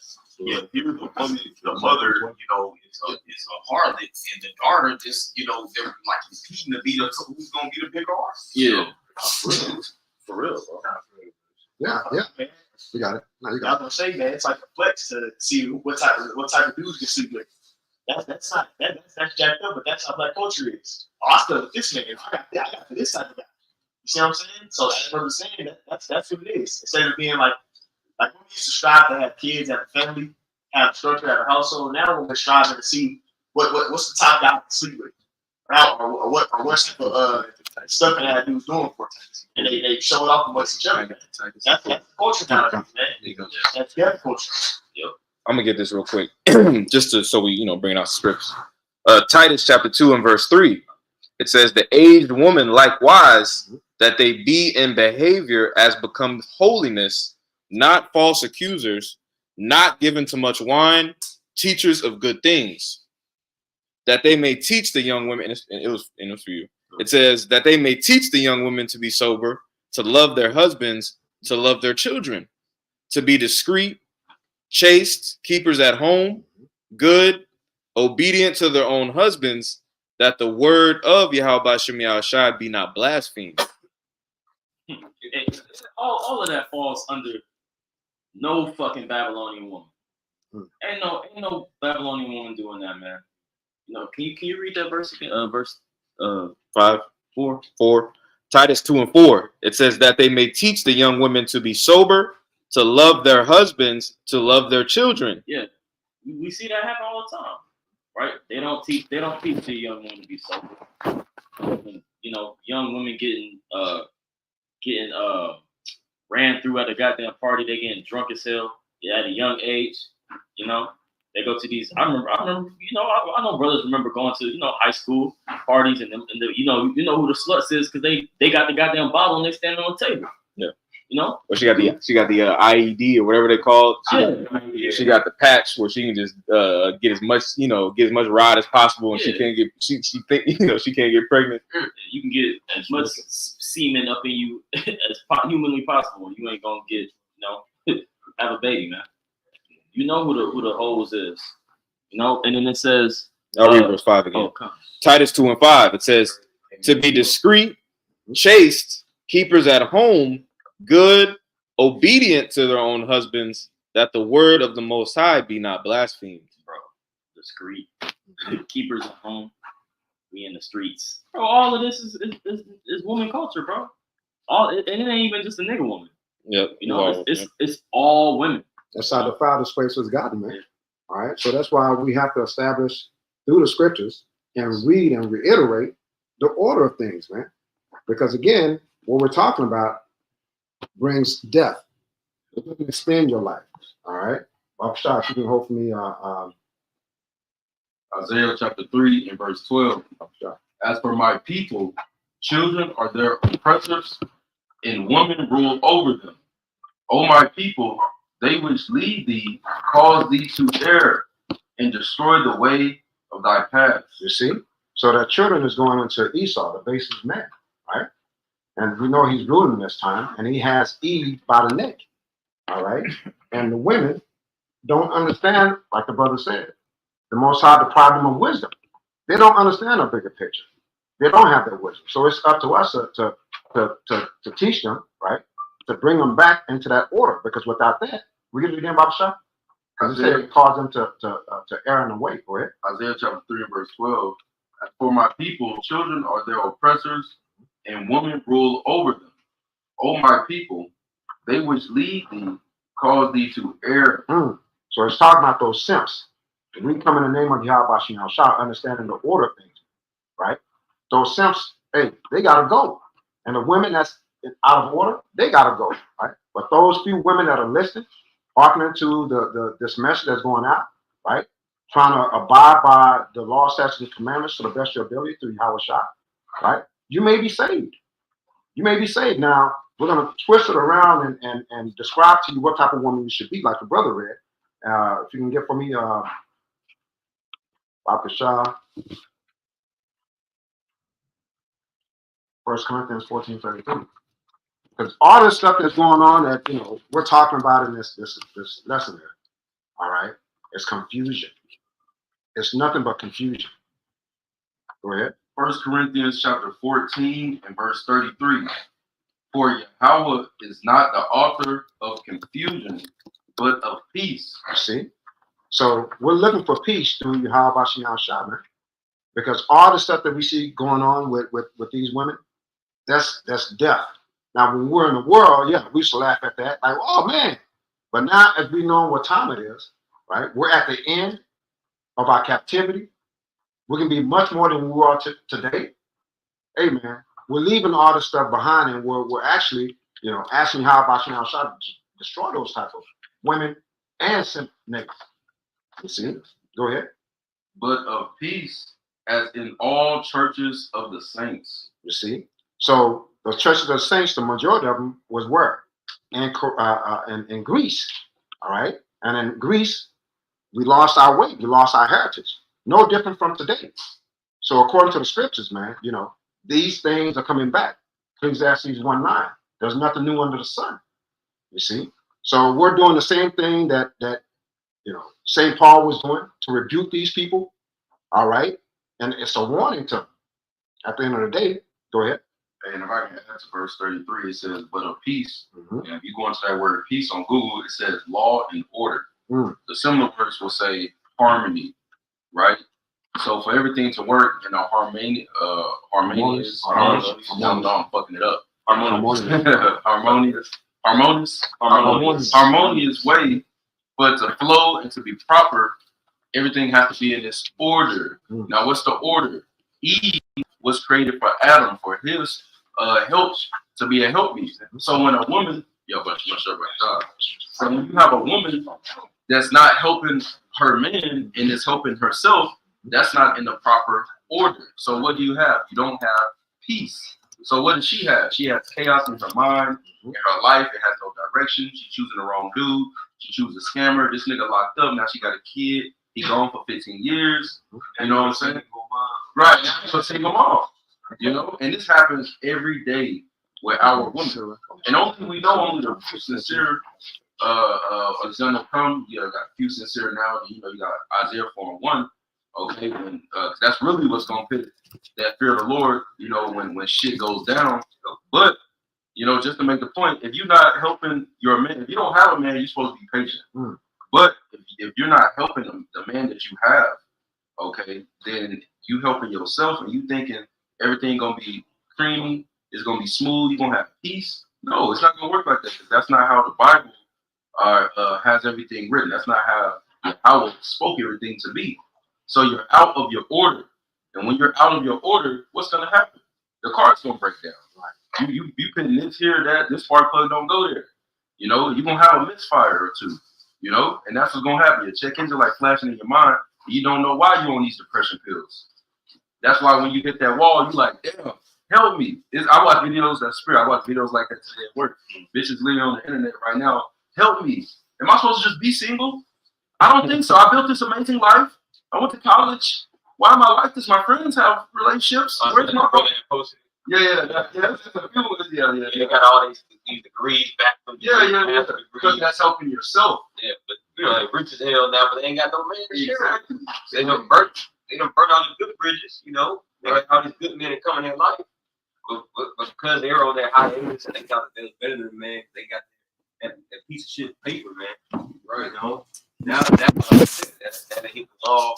S6: Yeah, here the woman, the mother, you know, is a harlot, and the daughter just, you know, they're like competing to be so who's gonna be the bigger arse?
S5: Yeah. For real, bro.
S2: Yeah. You got it. No, you
S8: I
S2: got it.
S8: was gonna say, man, it's like a flex to see what type of dudes can sleep with. That's jacked up, but that's how black culture is. Oh, I still with this nigga. I got this type of guy. You see what I'm saying? So that's what I'm saying. That's what it is. Instead of being like when we used to strive to have kids, have a family, have a structure, have a household. Now we're striving to see what's the top guy to sleep with, right? Or what type of stuff that that dude's doing for us. And they show it off in what's each other. That's culture nowadays, man. That's their culture.
S1: I'm gonna get this real quick, so we bring out scripts. Titus chapter 2 and verse 3. It says, the aged woman likewise, that they be in behavior as becomes holiness, not false accusers, not given to much wine, teachers of good things, that they may teach the young women. And it was for you. It says that they may teach the young women to be sober, to love their husbands, to love their children, to be discreet, chaste, keepers at home, good, obedient to their own husbands, that the word of Yahweh Shem Yahushua be not blasphemed.
S5: All of that falls under no fucking Babylonian woman. Ain't no Babylonian woman doing that, man. Can you read that verse again? Verse 4. Titus 2 and 4. It says that they may teach the young women to be sober, to love their husbands, to love their children. Yeah, we see that happen all the time, right? They don't teach the young women to be sober. Young women getting ran through at a goddamn party. They getting drunk as hell at a young age. They go to these. I remember. I know brothers remember going to high school parties and you know who the sluts is because they got the goddamn bottle and they standing on the table. Yeah. You know?
S1: Well, she got the IED or whatever they call it.
S5: Yeah.
S1: She got the patch where she can just get as much rod as possible, and she
S5: Yeah.
S1: can't get she can't get pregnant.
S5: You can get as much semen up in you as humanly possible. You ain't gonna get, have a baby, man. You know who the hose is, And then it says,
S1: I'll read verse 5 again.
S5: oh, come.
S1: Titus 2:5. It says, "To be discreet, chaste, keepers at home, good, obedient to their own husbands, that the word of the Most High be not blasphemed."
S5: Bro, discreet, keepers at home, we in the streets, bro. All of this is woman culture, bro. And it ain't even just a nigga woman.
S1: Yep.
S5: It's all women.
S2: That's how the Father's place was gotten, man. All right. So that's why we have to establish through the scriptures and read and reiterate the order of things, man. Because again, what we're talking about brings death. It doesn't extend your life. All right. Bob Shaw, if you can hold for me.
S6: Isaiah chapter 3 and verse 12.
S2: Bob Shaw.
S6: As for my people, children are their oppressors, and women rule over them. O my people, they which lead thee cause thee to err, and destroy the way of thy paths.
S2: You see? So that children is going into Esau, the basest man, right? And we know he's ruling this time, and he has Eve by the neck. All right. And the women don't understand, like the brother said, the Most High deprived them of wisdom. They don't understand a bigger picture. They don't have that wisdom. So it's up to us to teach them, right? To bring them back into that order. Because without that, we get it again, Baba Shah? Because it said it caused them to err in the way. Go ahead.
S6: Isaiah chapter 3 and verse 12. As for my people, children are their oppressors, and women rule over them. O my people, they which lead thee cause thee to err.
S2: So it's talking about those simps. If we come in the name of Yahweh Shem Shah, understanding the order of things, right? Those simps, hey, they gotta go. And the women that's out of order, they gotta go, right? But those few women that are listening, hearkening to this message that's going out, right? Trying to abide by the law, statutes, and commandments to the best of your ability through Yahweh Shah, right? You may be saved. You may be saved. Now, we're going to twist it around and describe to you what type of woman you should be, like the brother read. If you can get for me, Baba Shah, 1 Corinthians 14:33. Because all this stuff that's going on that we're talking about in this lesson here, all right, it's confusion. It's nothing but confusion. Go ahead.
S6: 1 Corinthians chapter 14 and verse 33. For Yahweh is not the author of confusion, but of peace.
S2: You see? So we're looking for peace through Yahweh Shem Shah, man. Because all the stuff that we see going on with these women, that's death. Now, when we're in the world, yeah, we used to laugh at that, like, oh man. But now, as we know what time it is, right? We're at the end of our captivity. We can be much more than we are today. Hey, man, we're leaving all this stuff behind, and we're actually, asking Yahweh Shem Shah to destroy those type of women and simp niggas. You see? Go ahead.
S6: But of peace, as in all churches of the saints.
S2: You see? So the churches of the saints, the majority of them was where? In Greece. All right? And in Greece, we lost our way. We lost our heritage. No different from today. So according to the scriptures, man, these things are coming back. Ecclesiastes 1:9. There's nothing new under the sun. You see? So we're doing the same thing that St. Paul was doing to rebuke these people. All right? And it's a warning to them. At the end of the day, go ahead.
S6: And if I can add to verse 33, it says, but of peace.
S2: Mm-hmm.
S6: And if you go into that word peace on Google, it says law and order. The similar verse will say harmony, right? So for everything to work in a harmonious, I'm fucking it up. Harmonious way, but to flow and to be proper, everything has to be in this order. Now, what's the order? Eve was created for Adam, for his help, to be a helpmeet. So when a woman, so when you have a woman that's not helping her man and is helping herself, that's not in the proper order. So what do? You don't have peace. So what does she have? She has chaos in her mind, in her life. It has no direction. She's choosing the wrong dude. She chooses a scammer. This nigga locked up. Now she got a kid. He gone for 15 years. You know what I'm saying? Right. Now she's a single mom. You know, and this happens every day with our women. And only we know only the sincere is gonna come. You know, got a few sincere now. You know, you got Isaiah 4:1. Okay, when that's really what's gonna fit that fear of the Lord. You know, when shit goes down. But you know, just to make the point, if you're not helping your man, if you don't have a man, you're supposed to be patient. But if you're not helping the man that you have, okay, then you helping yourself and you thinking everything gonna be creamy, it's gonna be smooth, you're gonna have peace. No, it's not gonna work like that. That's not how the Bible has everything written. That's not how it spoke everything to be. So you're out of your order, and when you're out of your order, what's gonna happen? The car's gonna break down. Right? You putting this here, that this spark plug don't go there. You know, you're gonna have a misfire or two. You know, and that's what's gonna happen. Your check engine like flashing in your mind. You don't know why you on these depression pills. That's why when you hit that wall, you like, damn, help me. I watch videos that spirit. I watch videos like that today at work. Bitches living on the internet right now. Help me. Am I supposed to just be single? I don't think so. I built this amazing life. I went to college. Why am I like this? My friends have relationships. Where's my brother? Yeah. That's a few. Yeah.
S3: They got all these degrees back from
S6: Because that's helping yourself.
S3: Yeah, but you know, like rich as hell now, but they ain't got no man to share. They done burnt all the good bridges, you know. They got all these good men that come in their life. But because they were on their hiatus and they thought that they was better than man, they got that piece of shit paper, man. Right, you know. Now that they hit the law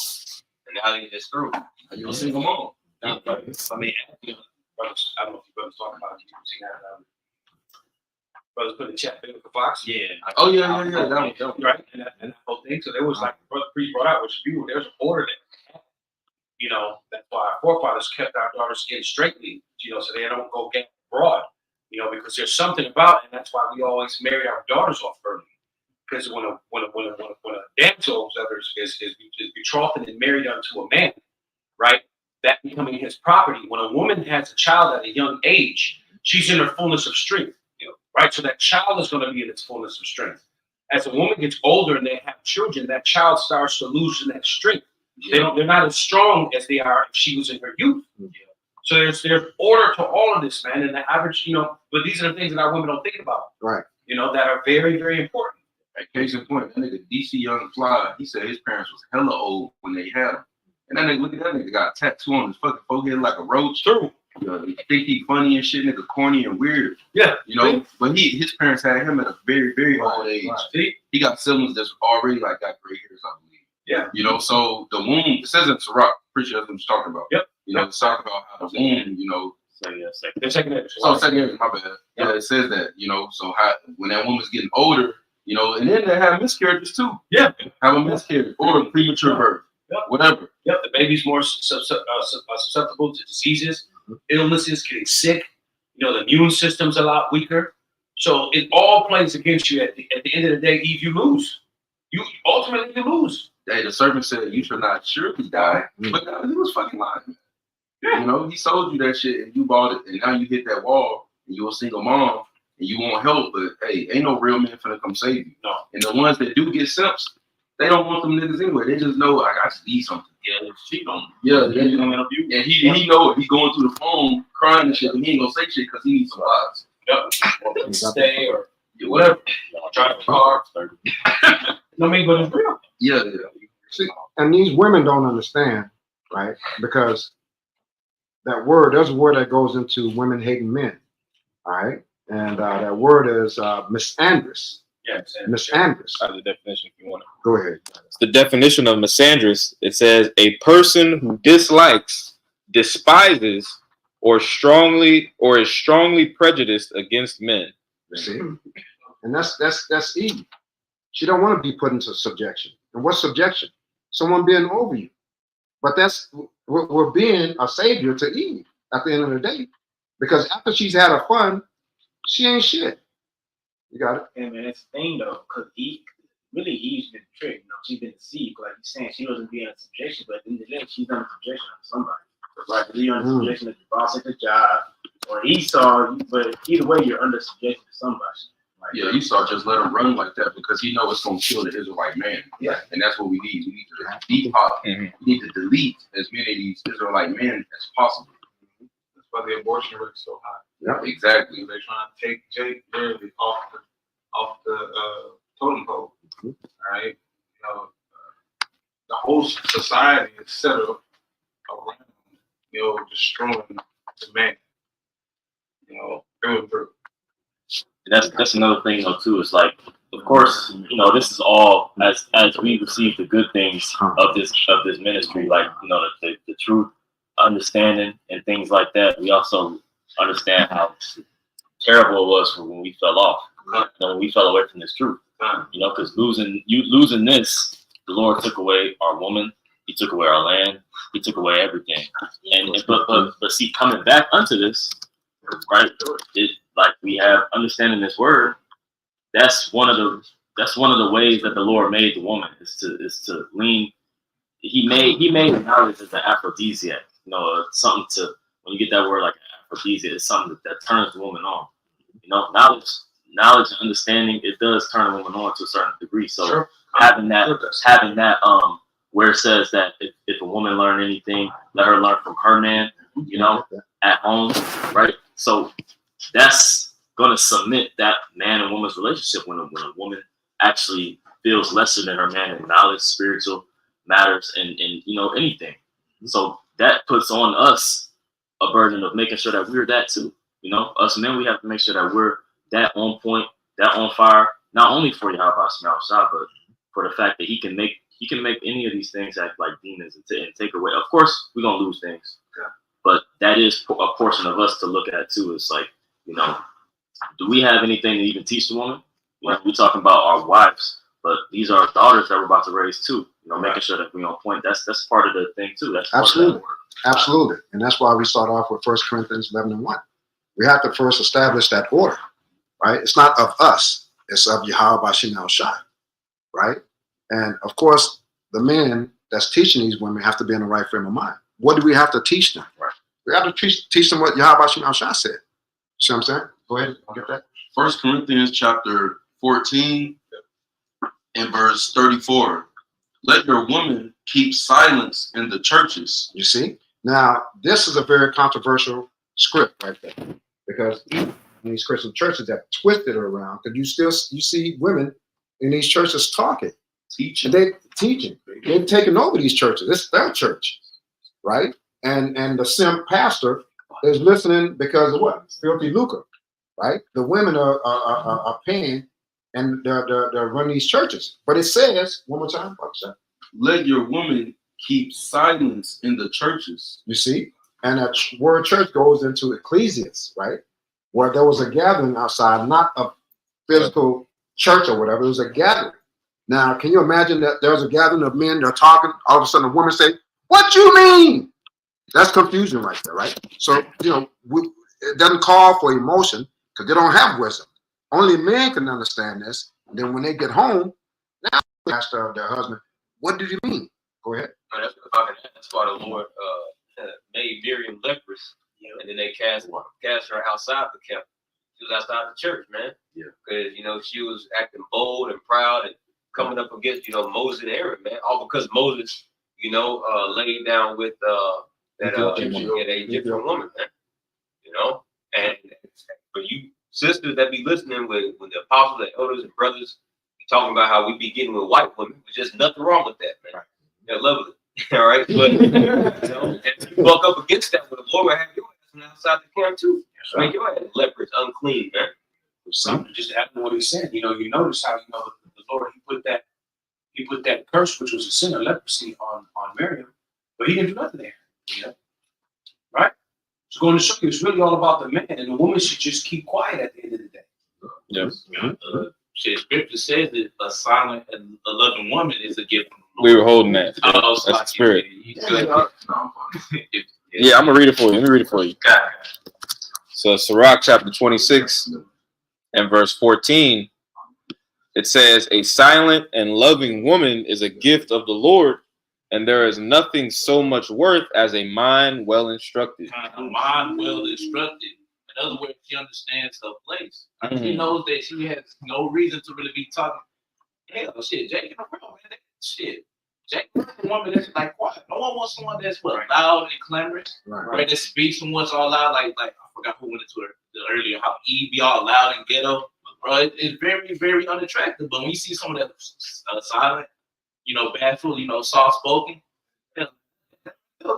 S3: and now they just through.
S6: You're a single mom.
S4: I mean, brothers, I don't know if you brothers talk about it. You see that brothers put in the chat, Biblical Fox.
S5: Yeah.
S6: Oh yeah. That
S4: Right, and that whole thing. So there was like brother priest brought out, which you there's an order that, you know, that's why our forefathers kept our daughters in straightly, you know, so they don't go get abroad, you know, because there's something about, and that's why we always marry our daughters off early, because when a damsel is betrothed and married unto a man, right, that becoming his property. When a woman has a child at a young age, she's in her fullness of strength. Right, so that child is going to be in its fullness of strength. As a woman gets older and they have children, that child starts to lose that strength. Yeah. They're not as strong as they are if she was in her youth. Yeah. So there's order to all of this, man. And the average, you know, but these are the things that our women don't think about. Right. You know, that are very, very important.
S6: At case in point, that nigga DC Young Fly, he said his parents was hella old when they had him. And that nigga, look at that nigga, got a tattoo on his fucking forehead like a roach.
S4: True.
S6: You know, they think he funny and shit, nigga, corny and weird.
S4: Yeah.
S6: You know, but his parents had him at a very, very old age. Right. He got siblings that's already like got gray hairs, I believe.
S4: Yeah.
S6: You know, so the womb, it says in Sirach, pretty sure that's what I'm talking about.
S4: Yep.
S6: You know, it's talking about how the womb, you know.
S4: Second age.
S6: So second age, my bad. Yeah, it says that, you know, so how when that woman's getting older, you know, and then they have miscarriages too.
S4: Yeah.
S6: Have a miscarriage or a premature birth. Yep. Whatever.
S4: Yep. The baby's more susceptible to diseases, illnesses, getting sick. You know, the immune system's a lot weaker. So it all plays against you. At the end of the day, Eve, you lose. You ultimately lose.
S6: Hey, the servant said you should not surely die, but he was fucking lying. Yeah. You know, he sold you that shit and you bought it, and now you hit that wall and you're a single mom and you want help, but hey, ain't no real man finna come save you.
S4: No.
S6: And the ones that do get simps, they don't want them niggas anyway. They just know like, I just need something.
S4: Yeah, it's cheat on them.
S6: Yeah, they don't help you. And he know it. He going through the phone crying and shit, and he ain't gonna say shit because he needs some vibes.
S4: Yep. Stay or whatever. Drive the car. No, I mean, but it's real.
S6: Yeah.
S2: See, and these women don't understand, right? Because there's a word that goes into women hating men, all right? And that word is misandrous.
S4: Yeah,
S2: misandrous.
S1: I have the definition if you want to.
S2: Go ahead.
S1: It's the definition of misandrous. It says a person who dislikes, despises, or is strongly prejudiced against men.
S2: See, and that's Eve. She don't want to be put into subjection. And what's subjection? Someone being over you. But we're being a savior to Eve at the end of the day, because after she's had her fun, she ain't shit. You got it?
S8: Yeah, man, it's the thing though, because Eve's been tricked. You know, she's been deceived. Like you're saying, she wasn't being in subjection, but in the end, she's under subjection of somebody. Right? You're under subjection of your boss at the job. or Esau, but either way, you're under subjection to somebody.
S6: Yeah, Esau just let him run like that because he knows it's gonna kill the Israelite man.
S8: Yeah.
S6: And that's what we need. We need to depop.
S1: Mhm.
S6: We need to delete as many of these Israelite men as possible.
S7: That's why the abortion rate is so high.
S6: Yeah, exactly.
S7: They're trying to take Jake Barely off the totem pole. All right, you know, the whole society is set up around, you know, destroying the man. You know, through and through.
S5: That's another thing though too. It's like, of course, you know, this is all as we receive the good things of this ministry, like, you know, the truth, understanding, and things like that. We also understand how terrible it was when we fell off, you know, when we fell away from this truth. You know, because losing this, the Lord took away our woman, He took away our land, He took away everything. But see, coming back unto this, right? Like we have understanding this word. That's one of the ways that the Lord made the woman is to lean. He made knowledge as an aphrodisiac. You know, something to, when you get that word like aphrodisiac, it's something that turns the woman on. You know, knowledge and understanding, it does turn a woman on to a certain degree. So
S2: Sure.
S5: having that where it says that if a woman learn anything, let her learn from her man, you know, at home, right? So that's gonna cement that man and woman's relationship when a woman actually feels lesser than her man in knowledge, spiritual matters, and you know, anything. So that puts on us a burden of making sure that we're that too. You know, us men, we have to make sure that we're that on point, that on fire, not only for Yahweh Shah, but for the fact that he can make any of these things act like demons and take away. Of course, we're gonna lose things, but that is a portion of us to look at too. It's like, you know, do we have anything to even teach the woman? You know, we're talking about our wives, but these are daughters that we're about to raise too. You know, making sure that we're on point. That's part of the thing too. That's part
S2: Absolutely.
S5: of that work.
S2: Absolutely. And that's why we start off with 1 Corinthians 11:1. We have to first establish that order, right? It's not of us. It's of Yahweh Shah Shai, right? And of course, the men that's teaching these women have to be in the right frame of mind. What do we have to teach them? Right. We have to teach them what Yahweh Shah said. See what I'm saying? Go ahead. I'll get that.
S6: 1 Corinthians chapter 14 and verse 34. Let your woman keep silence in the churches.
S2: You see? Now, this is a very controversial script right there. Because in these Christian churches that twisted it around, because you see women in these churches talking.
S6: Teaching.
S2: They teaching. They're taking over these churches. It's their church, right? And the simp pastor is listening because of what? Filthy lucre, right? The women are paying, and they're running these churches. But it says one more time,
S6: Let your woman keep silence in the churches.
S2: you see, and that word church goes into ecclesias, right? Where there was a gathering outside, not a physical church or whatever. It was a gathering. Now, can you imagine that there's a gathering of men, they're talking, all of a sudden a woman say, "What you mean?" That's confusion right there, right? So, you know, it doesn't call for emotion because they don't have wisdom. Only men can understand this. And then when they get home, now they ask their husband, "What did you mean?" Go ahead.
S3: That's why the Lord made Miriam leprous, and then they cast her outside the camp. She was outside the church, man.
S6: Yeah.
S3: Because, you know, she was acting bold and proud and coming up against, you know, Moses and Aaron, man. All because Moses, you know, laid down with that Egyptian woman, man. You know, and for you sisters that be listening when the apostles and elders and brothers be talking about how we be getting with white women, there's just nothing wrong with that, man. They're lovely. All right, but you know, and you buck up against that, with the Lord will have your ass from outside the camp too. Make your ass leprous, unclean, man.
S4: Something just to add to what he said. You know, you notice how, you know, the Lord, he put that curse, which was a sin of leprosy, on Miriam, but he didn't do nothing there. You know, right? It's going to show you it's really all about the man, and the woman should just keep quiet at the end of the day.
S1: Yes.
S9: Scripture says that a silent and a loving woman is a gift from the
S1: We
S9: Lord.
S1: were holding that.
S9: Oh,
S1: That's the spirit.
S6: No,
S1: Yeah, I'm gonna read it for you. Let me read it for you. So Sirach chapter 26 and verse 14, it says, "A silent and loving woman is a gift of the Lord, and there is nothing so much worth as a mind well instructed."
S9: A mind well instructed. In other words, she understands her place.
S1: Mhm.
S9: She knows that she has no reason to really be talking. Hell, shit, Jake, you know, man, shit. Jake, a woman that's like quiet. No one wants someone that's loud and clamorous. Right. That speaks and what's all loud. Like I forgot who went into it earlier. How Eve be all loud and ghetto. Right. It's very, very unattractive. But when you see someone that's silent, you know, bashful, you know, soft spoken,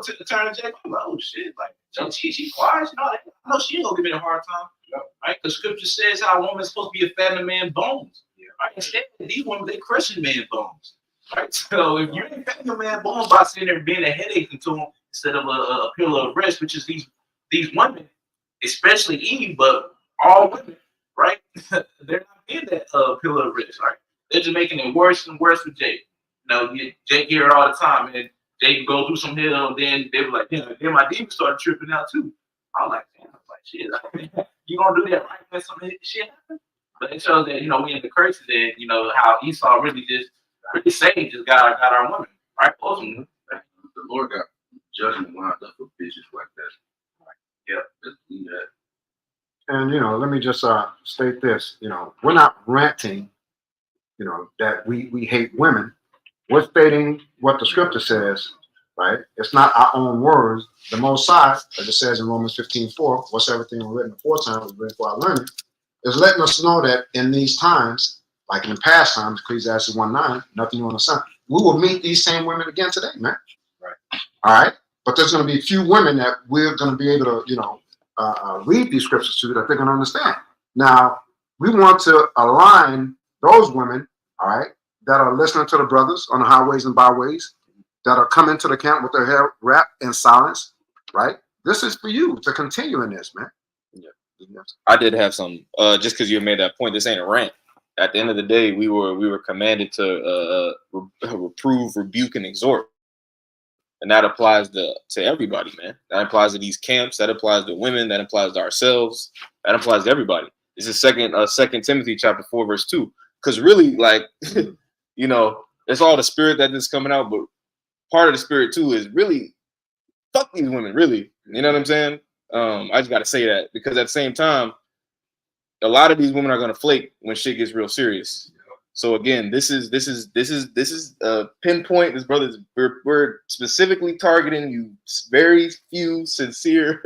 S9: to the turn Jake, I'm like, oh shit, like she quiet. You know, I know she ain't gonna give me a hard time. Right? Because scripture says how a woman's supposed to be a fattening man's bones. Right? Instead, these women, they crushing man's bones. Right? So if you ain't fattening a man's bones by sitting there being a headache to him instead of a pillar of rest, which is these women, especially Eve, but all women, right? They're not in that pillar of rest, right? They're just making it worse and worse with Jake. You know, Jake hear it all the time, and Jake go through some hell, then they were like, then my demons started tripping out too. I was like, damn, shit, you gonna do that right when some shit happens? But it shows that, you know, we in the curses and, you know, how Esau really saved, just got our women, right? Ultimately.
S6: The Lord got judgment lined up for bitches like that.
S3: Yeah.
S6: Let's do that.
S2: And, you know, let me just state this, you know, we're not ranting, you know, that we hate women. We're stating what the scripture says, right? It's not our own words. The Most High, as it says in Romans 15:4, what's everything written aforetime was written for our learning, is letting us know that in these times, like in past times, Ecclesiastes 1:9, nothing new on the sun, we will meet these same women again today, man.
S3: Right.
S2: All right? But there's going to be a few women that we're going to be able to, you know, read these scriptures to that they're going to understand. Now, we want to align those women, all right, that are listening to the brothers on the highways and byways, that are coming to the camp with their hair wrapped in silence, right? This is for you to continue in this, man.
S1: Yeah. I did have some, just because you made that point, this ain't a rant. At the end of the day, we were commanded to reprove, rebuke, and exhort. And that applies to everybody, man. That applies to these camps. That applies to women. That applies to ourselves. That applies to everybody. This is Second Timothy chapter 4, verse 2. Because really, like, you know, it's all the spirit that is coming out, but part of the spirit too is really fuck these women, really. You know what I'm saying? I just gotta say that because at the same time, a lot of these women are gonna flake when shit gets real serious. So again, this is pinpoint. This brothers, we're specifically targeting you, very few sincere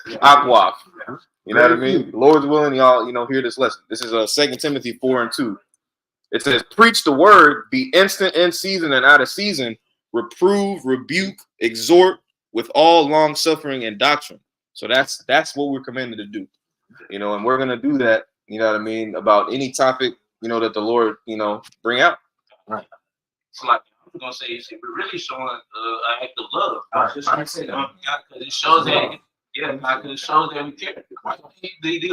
S1: aquaf. You know what I mean? Lord's willing, y'all, you know, hear this lesson. This is 2 Timothy 4:2. It says, preach the word, be instant in season and out of season, reprove, rebuke, exhort with all long suffering and doctrine. So that's what we're commanded to do. You know, and we're gonna do that, you know what I mean, about any topic, you know, that the Lord, you know, bring out.
S2: Right.
S9: So like I'm gonna say, we're really showing an act of love.
S2: Right.
S9: Just like I said, because it shows that, because it shows that we care. The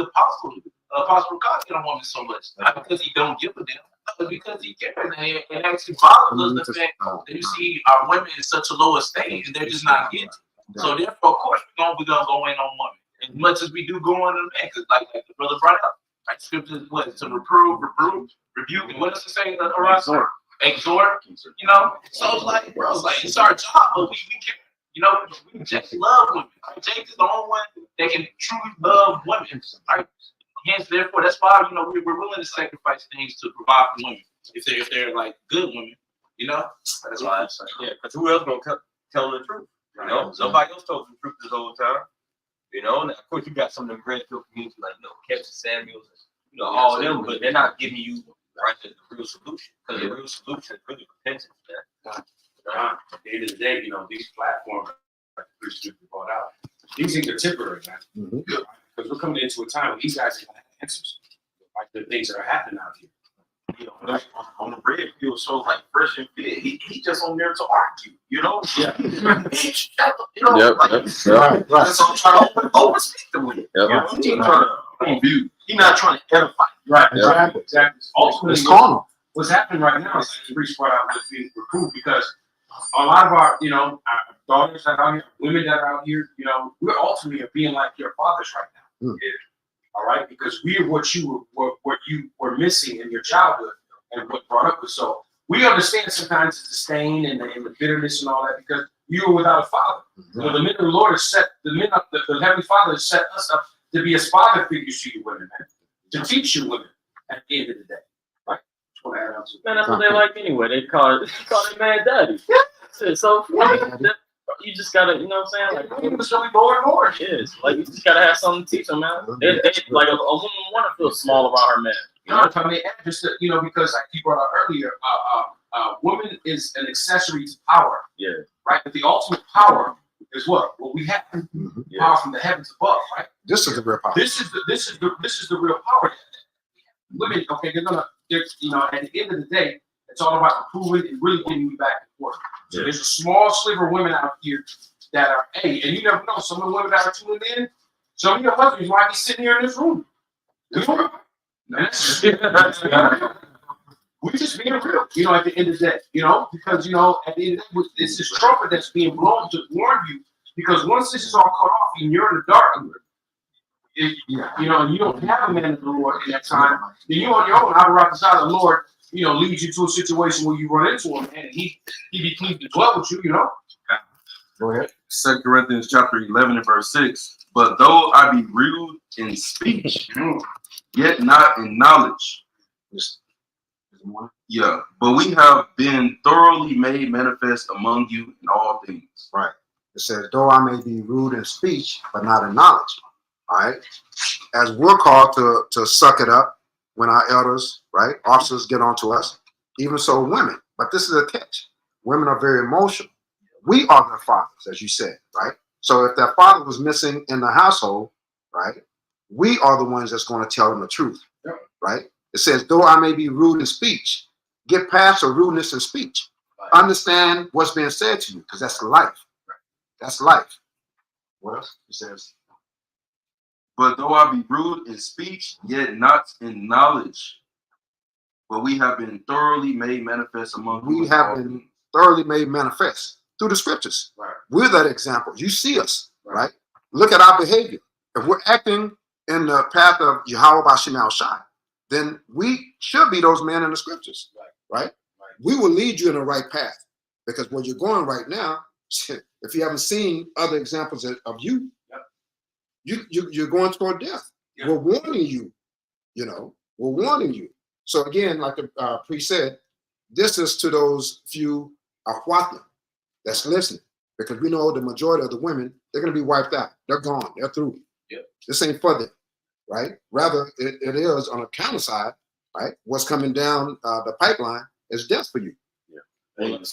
S9: apostle God get on women so much, not because he don't give a damn, but because he cares, and actually bothers us the fact that you see our women in such a low estate and they're just not getting. So therefore, of course, we're gonna go in on women as much as we do go on the man, because like the brother brought up, like scripture what to reprove, rebuke, and what does it say? Exhort, you know. So it's like, bro, it's like it's our job, but we care. You know, we just love women. Like, Jake is the only one that can truly love women. Right? Hence, therefore, that's why, you know, we're willing to sacrifice things to provide for women if they're like good women. You know, that's why.
S3: Yeah, because who else gonna tell the truth? You know, nobody else told the truth this whole time. You know, and of course you got some of them Greenfield communities like, you know, Kevin Samuels, and, you know, all of them, but they're not giving you the real solution. Because the real solution is really repentance, man.
S4: At the end of the day, you know, these platforms, like the Christian brought out, these things are temporary, man. Because we're coming into a time where these guys are going to have answers, like the things that are happening out here. You know, like on the bread field, so like fresh and fit, he just on there to argue, you know? Yeah. You know, like,
S2: Right.
S4: that's all I'm trying to overspeak the women. You know? He's trying to view. He's not trying to edify. Right. Exactly. Ultimately,
S2: It's carnal.
S4: what's happening right now is that preach brought out what's being reproved, because a lot of our, you know, our daughters that are out here, women that are out here, you know, we're ultimately being like your fathers right now. All right, because we are what you were missing in your childhood and what brought up with. So we understand sometimes the disdain and the bitterness and all that because you were without a father. So the men of the Lord has set the Heavenly Father has set us up to be a father figure to you women, man. To teach you women at the end of the day. Right? That's what I add on to.
S5: Man, that's what they like anyway. They call it man daddy. Shit, so you just gotta, you know what I'm saying? Like,
S4: It was really more and more.
S5: it is. Like, you just gotta have something to teach them, man. They like a woman want to feel small about her man.
S4: You know what I'm saying? Just to, you know, because like you brought up earlier, woman is an accessory to power.
S5: Yeah.
S4: Right? But the ultimate power is what? What we have.
S5: Yeah.
S4: Power from the heavens above, right?
S2: This is the real power.
S4: This is the real power. Women, okay, they're you know, at the end of the day, it's all about improving and really getting you back and forth. So there's a small sliver of women out here that are, hey, and you never know, some of the women that are tuning in, some of your husbands might be sitting here in this room. You know? We're just being real, you know, at the end of the day, you know, because, you know, at the end of the day, this is trumpet that's being blown to warn you, because once this is all cut off and you're in the dark, you know, and you don't have a man of the Lord in that time, then you're on your own. Out of the side of the Lord, you know, leads you to a situation where you run into him, and he be pleased to dwell with you, you know.
S2: Go ahead.
S6: 2 Corinthians chapter 11 and verse 6. But though I be rude in speech, yet not in knowledge. Yeah, but we have been thoroughly made manifest among you in all things.
S2: Right. It says, though I may be rude in speech, but not in knowledge. All right. As we're called to suck it up when our elders, right, officers get onto us, even so women. But this is a catch. Women are very emotional. We are their fathers, as you said, right? So if their father was missing in the household, right, we are the ones that's going to tell them the truth, right? It says, though I may be rude in speech, get past the rudeness in speech. Understand what's being said to you, because that's life. That's life. What else? It says,
S6: But though I be rude in speech, yet not in knowledge. But we have been thoroughly made manifest among you.
S2: we have been thoroughly made manifest through the scriptures.
S4: Right.
S2: We're that example. You see us, right? Look at our behavior. If we're acting in the path of Yahweh Bashim al-Shai, then we should be those men in the scriptures, right? We will lead you in the right path, because where you're going right now, if you haven't seen other examples of you, you're going toward death. We're warning you, you know, we're warning you. So again, like the priest said, this is to those few Ahwathim that's listening, because we know the majority of the women, they're going to be wiped out. They're gone. They're through. This ain't for them, right? Rather, it is on a counter side, right? What's coming down the pipeline is death for you.
S6: And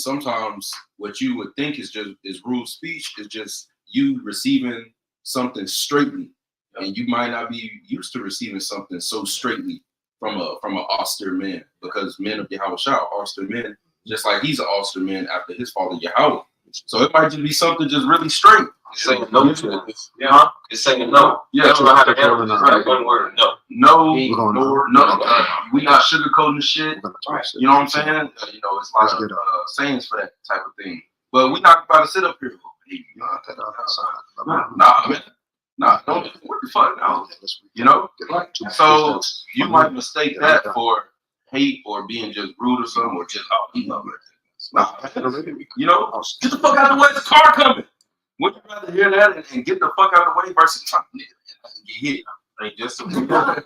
S6: sometimes what you would think is rude speech is just you receiving something straightly, and you might not be used to receiving something so straightly from an austere man, because men of Yahweh are austere men, just like he's an austere man after his father Yahweh. So it might just be something just really straight.
S3: It's saying no to it. Yeah. It's saying no.
S6: Yeah,
S3: They don't know how to handle it. Right. One word, no.
S6: No,
S2: We're gonna-
S6: we not sugarcoating the shit.
S2: We're gonna talk
S6: You know what I'm saying? You know, it's a lot of sayings for that type of thing. But we're not about to sit up here. Hey, nah, man. Nah, don't. What the fuck? No. You know? So you might mistake that for hate or being just rude or something, or just, oh, he love it. Nah, you know? Get the fuck out of the way, the car coming. Would you rather hear that and get the fuck out of the way versus trying to get hit?
S3: Like, just to reiterate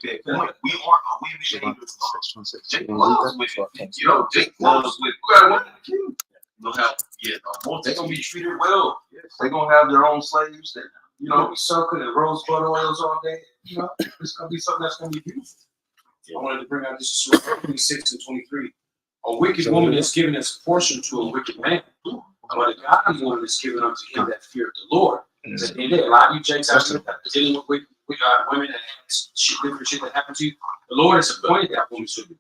S3: that point, we aren't a women haters. Jake loves women. You know, Jake loves women. They'll have,
S6: They're gonna be treated well. They're gonna have their own slaves. That, you know,
S4: be sucking and rosebud oils all day. You know, it's gonna be something that's gonna be beautiful. I wanted to bring out this 26 and 23. A wicked woman is given as a portion to a wicked man, but a godly woman is given unto him that feared the Lord. At the end of the day, a lot of you Jakes out there dealing with women that have different shit that happened to you. The Lord has appointed that woman to you.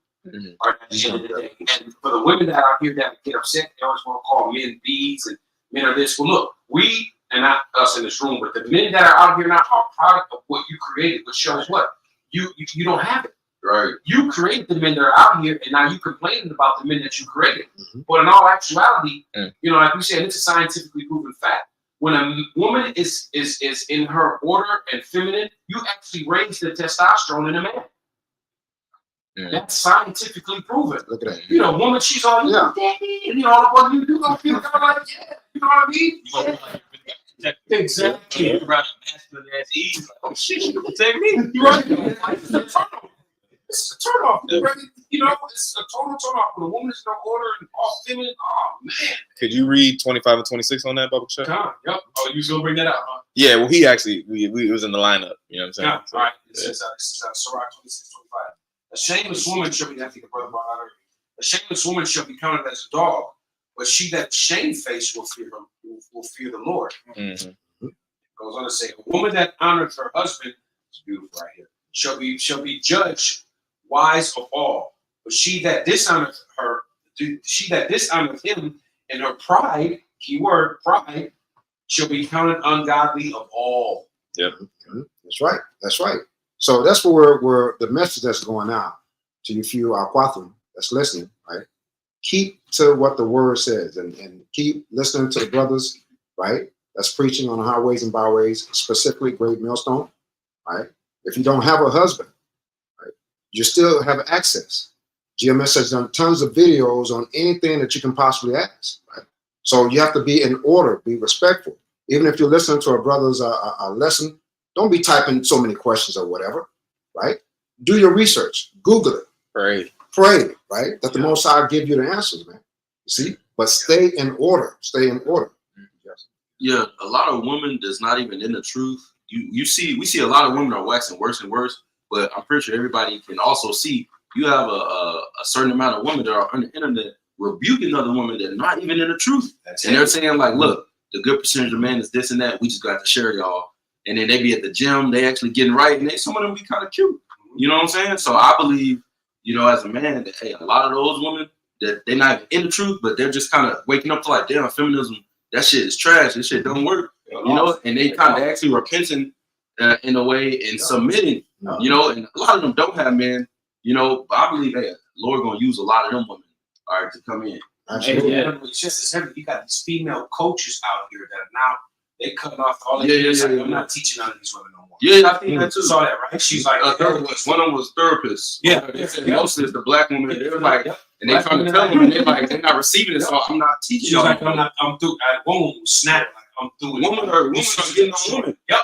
S4: Right, at the end of the day. And for the women that are here that get upset, they always want to call men thieves and men are this. Well, look, we, and not us in this room, but the men that are out here now are product of what you created, which shows what? You don't have it.
S6: right?
S4: You created the men that are out here, and now you complaining about the men that you created. But in all actuality, you know, like we said, it's a scientifically proven fact. When a woman is in her order and feminine, you actually raise the testosterone in a man. That's scientifically proven.
S2: Look at that.
S4: You know, woman, she's all,
S2: Yeah.
S4: and you know, what you do, gonna feel kind of like, yeah, you know what I mean? Exactly.
S9: You brought a masculine ass ease. Like, oh shit, she can protect me.
S4: You're right. It's a turnoff. It's a turnoff. You know, it's a total turnoff. When a woman's in order and all feminine, oh man.
S1: Could you read 25 and 26 on that, Bubba Chuck?
S4: God, yep. Oh, you gonna bring that up, huh?
S1: Yeah, well, he actually we was in the lineup. You know what I'm saying?
S4: Yeah, all right. This is Sirach 26, 25. A shameless woman shall be, I think the brother brought out earlier. A shameless woman shall be counted as a dog, but she that shamefaced will fear him, will fear the Lord.
S1: Mhm.
S4: Goes on to say, a woman that honoreth her husband, it's beautiful right here, shall be judged wise of all. But she that dishonoreth him in her pride, keyword pride, shall be counted ungodly of all.
S1: Yep.
S2: That's right. That's right. So that's where the message that's going out to you few Aquathum that's listening, right? Keep to what the word says and keep listening to the brothers, right? That's preaching on the highways and byways, specifically Great Millstone, right? If you don't have a husband, right, you still have access. GMS has done tons of videos on anything that you can possibly ask, right? So you have to be in order, be respectful. Even if you're listening to a brother's lesson, don't be typing so many questions or whatever, right? Do your research, Google it,
S1: Pray.
S2: right? That the Most High give you the answers, man. You see? But stay in order. Stay in order. Yes.
S6: Yeah, a lot of women that's not even in the truth. We see a lot of women are waxing worse and worse, but I'm pretty sure everybody can also see you have a certain amount of women that are on the internet rebuking other women that are not even in the truth. And they're saying like, look, the good percentage of men is this and that. We just got to share y'all. And then they be at the gym, they actually getting right, and some of them be kind of cute. You know what I'm saying? So I believe, you know, as a man, that hey, a lot of those women that they're not in the truth, but they're just kind of waking up to like, damn, feminism, that shit is trash. This shit don't work. You know, and they kind of actually repenting in a way and submitting. You know, and a lot of them don't have men. You know, but I believe, hey, Lord gonna use a lot of them women, all right, to come in.
S2: Absolutely.
S4: It's just as heavy. You got these female coaches out here that are now they cutting off all
S6: Yeah,
S4: I'm not teaching none of these women no more.
S6: Yeah, I think that too.
S4: You saw that, right? She's like,
S6: one of them was therapists.
S4: Yeah.
S6: They said mostly it's the black women. They're like, and they trying to tell them, and they're like, they're not receiving it, so I'm not teaching
S4: she's
S6: y'all.
S4: like, I'm through. Woman snap like I'm through.
S6: Women are getting on women.
S4: Yep.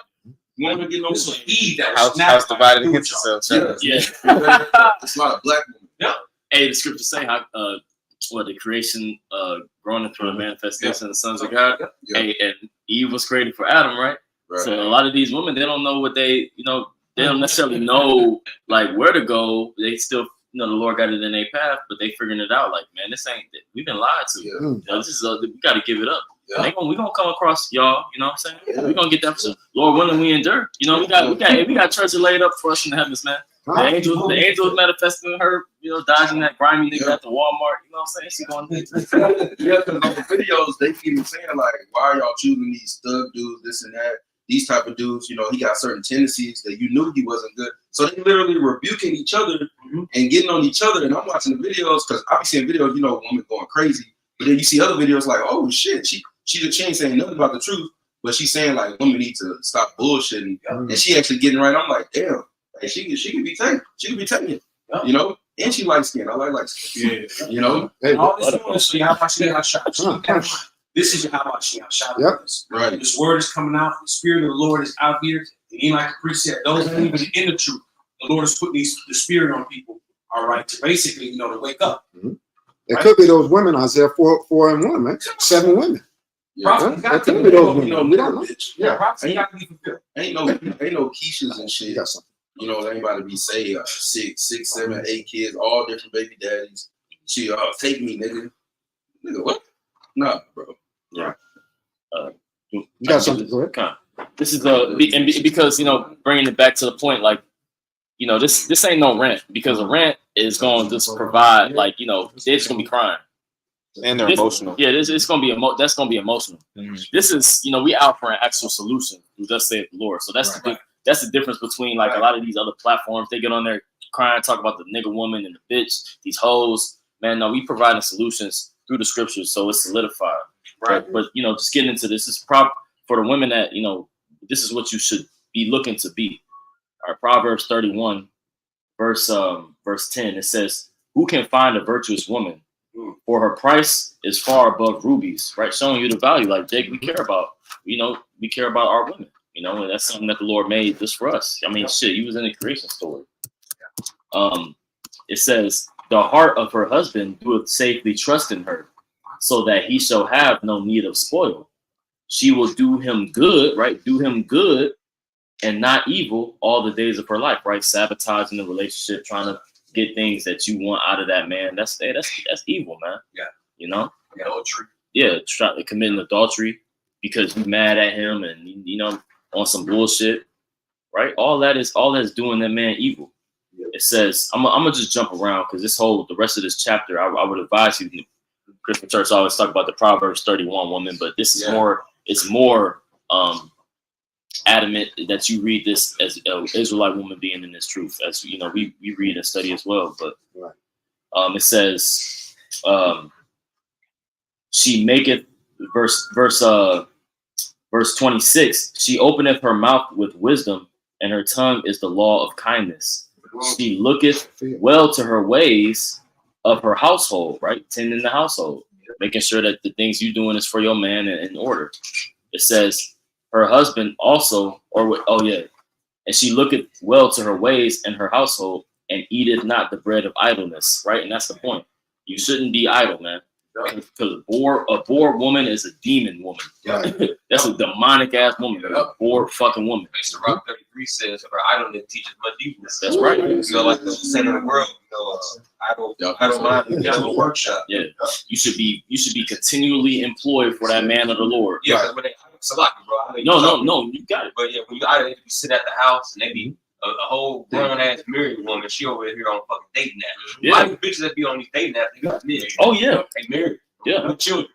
S6: Women are getting on
S4: This was
S6: women.
S4: Eve that was
S1: House
S4: snapped.
S1: divided against itself.
S6: Yeah.
S5: Yeah.
S6: It's a lot of black women.
S5: Hey, the scriptures say how the creation growing into a manifestation of the sons of God.
S6: Yeah.
S5: Hey, and Eve was created for Adam, right?
S6: Right.
S5: So a lot of these women, they don't know what they don't necessarily know like where to go. They still, the Lord got it in their path, but they figuring it out. Like, man, this ain't. We've been lied to.
S6: Yeah.
S5: You know, this is we got to give it up.
S6: Yeah.
S5: We gonna come across y'all. You know what I'm saying? Yeah. We gonna get that. Lord willing, we endure. You know, we got treasure laid up for us in the heavens, man. The angels manifesting her, dodging that grimy nigga at the Walmart. You know what I'm saying? She going.
S6: Yeah, because on the videos they keep even saying like, why are y'all choosing these thug dudes, this and that, these type of dudes? You know, he got certain tendencies that you knew he wasn't good. So they literally rebuking each other and getting on each other. And I'm watching the videos because I be seeing videos, women going crazy. But then you see other videos like, oh shit, she ain't saying nothing about the truth, but she's saying like women need to stop bullshitting, and she actually getting right. I'm like, damn. Hey, she can be taken. She can be taken. And she light skin. I like light skin. Yeah.
S2: Hey,
S4: All this doing is so y'all watching y'all shot. This is how watching y'all shot.
S2: Yep.
S6: Right.
S4: This word is coming out. The spirit of the Lord is out here. And even like the priest said, those that even in the truth, the Lord is putting the spirit on people. All right, to basically, to wake up.
S2: It could be those women, Isaiah 4:1, man. 7 women.
S6: Yeah.
S2: It could be those women. We don't know.
S4: Yeah, prophecy got to be fulfilled.
S6: Ain't no Keishas and shit.
S2: You got something.
S6: Ain't about to be say 6, 7, 8 kids, all different baby daddies. She take me, nigga. Nigga, what? Nah, bro.
S5: Yeah.
S2: You got something. Go ahead.
S5: This is because bringing it back to the point, like this ain't no rent, because a rent is going to just provide they're just gonna be crying.
S1: And they're emotional.
S5: Yeah, it's gonna be that's gonna be emotional. This is we out for an actual solution. Thus saith the Lord. So that's that's the difference between like a lot of these other platforms. They get on there crying, talk about the nigga woman and the bitch, these hoes. Man, no, we providing solutions through the scriptures, so it's solidified. Right. But just getting into this is for the women that this is what you should be looking to be. All right, Proverbs 31, verse 10. It says, "Who can find a virtuous woman? For her price is far above rubies," right? Showing you the value, like Jake, we care about, we care about our women, you know, and that's something that the Lord made just for us. I mean, shit, he was in the creation story. It says, the heart of her husband doeth safely trust in her, so that he shall have no need of spoil. She will do him good, right? Do him good and not evil all the days of her life, right? Sabotaging the relationship, trying to get things that you want out of that man. That's evil, man.
S4: Yeah.
S5: You know?
S4: Adultery.
S5: Yeah, trying to commit adultery because you're mad at him and, you know, on some bullshit, right? All that's doing that man evil. It says, I'm gonna just jump around because the rest of this chapter, I would advise you. Christian Church always talk about the Proverbs 31 woman, but this is more adamant that you read this as an Israelite woman being in this truth, as you know, we read and study as well. But it says, she maketh verse 26. She openeth her mouth with wisdom, and her tongue is the law of kindness. She looketh well to her ways of her household, right? Tending the household, making sure that the things you're doing is for your man and in order. It says her husband also, and she looketh well to her ways and her household, and eateth not the bread of idleness, right? And that's the point. You shouldn't be idle, man. Because a bored woman is a demon woman. That's a demonic ass woman. A bored fucking woman.
S3: Mr. Rock 33 says, "For idleness teaches much evilness."
S5: That's right.
S3: You know, like the saying in the world, I don't mind the devil workshop.
S5: Yeah, you should be continually employed for that man of the Lord.
S3: Yeah, because when they Salaki, bro. I
S5: know no, you got it.
S3: But yeah, when you either be sitting at the house and they be a whole grown ass married woman, she over here on fucking dating apps.
S5: Yeah.
S3: A lot of bitches that be on these dating apps, they got married.
S5: Oh yeah,
S3: They married.
S5: yeah.
S3: With children.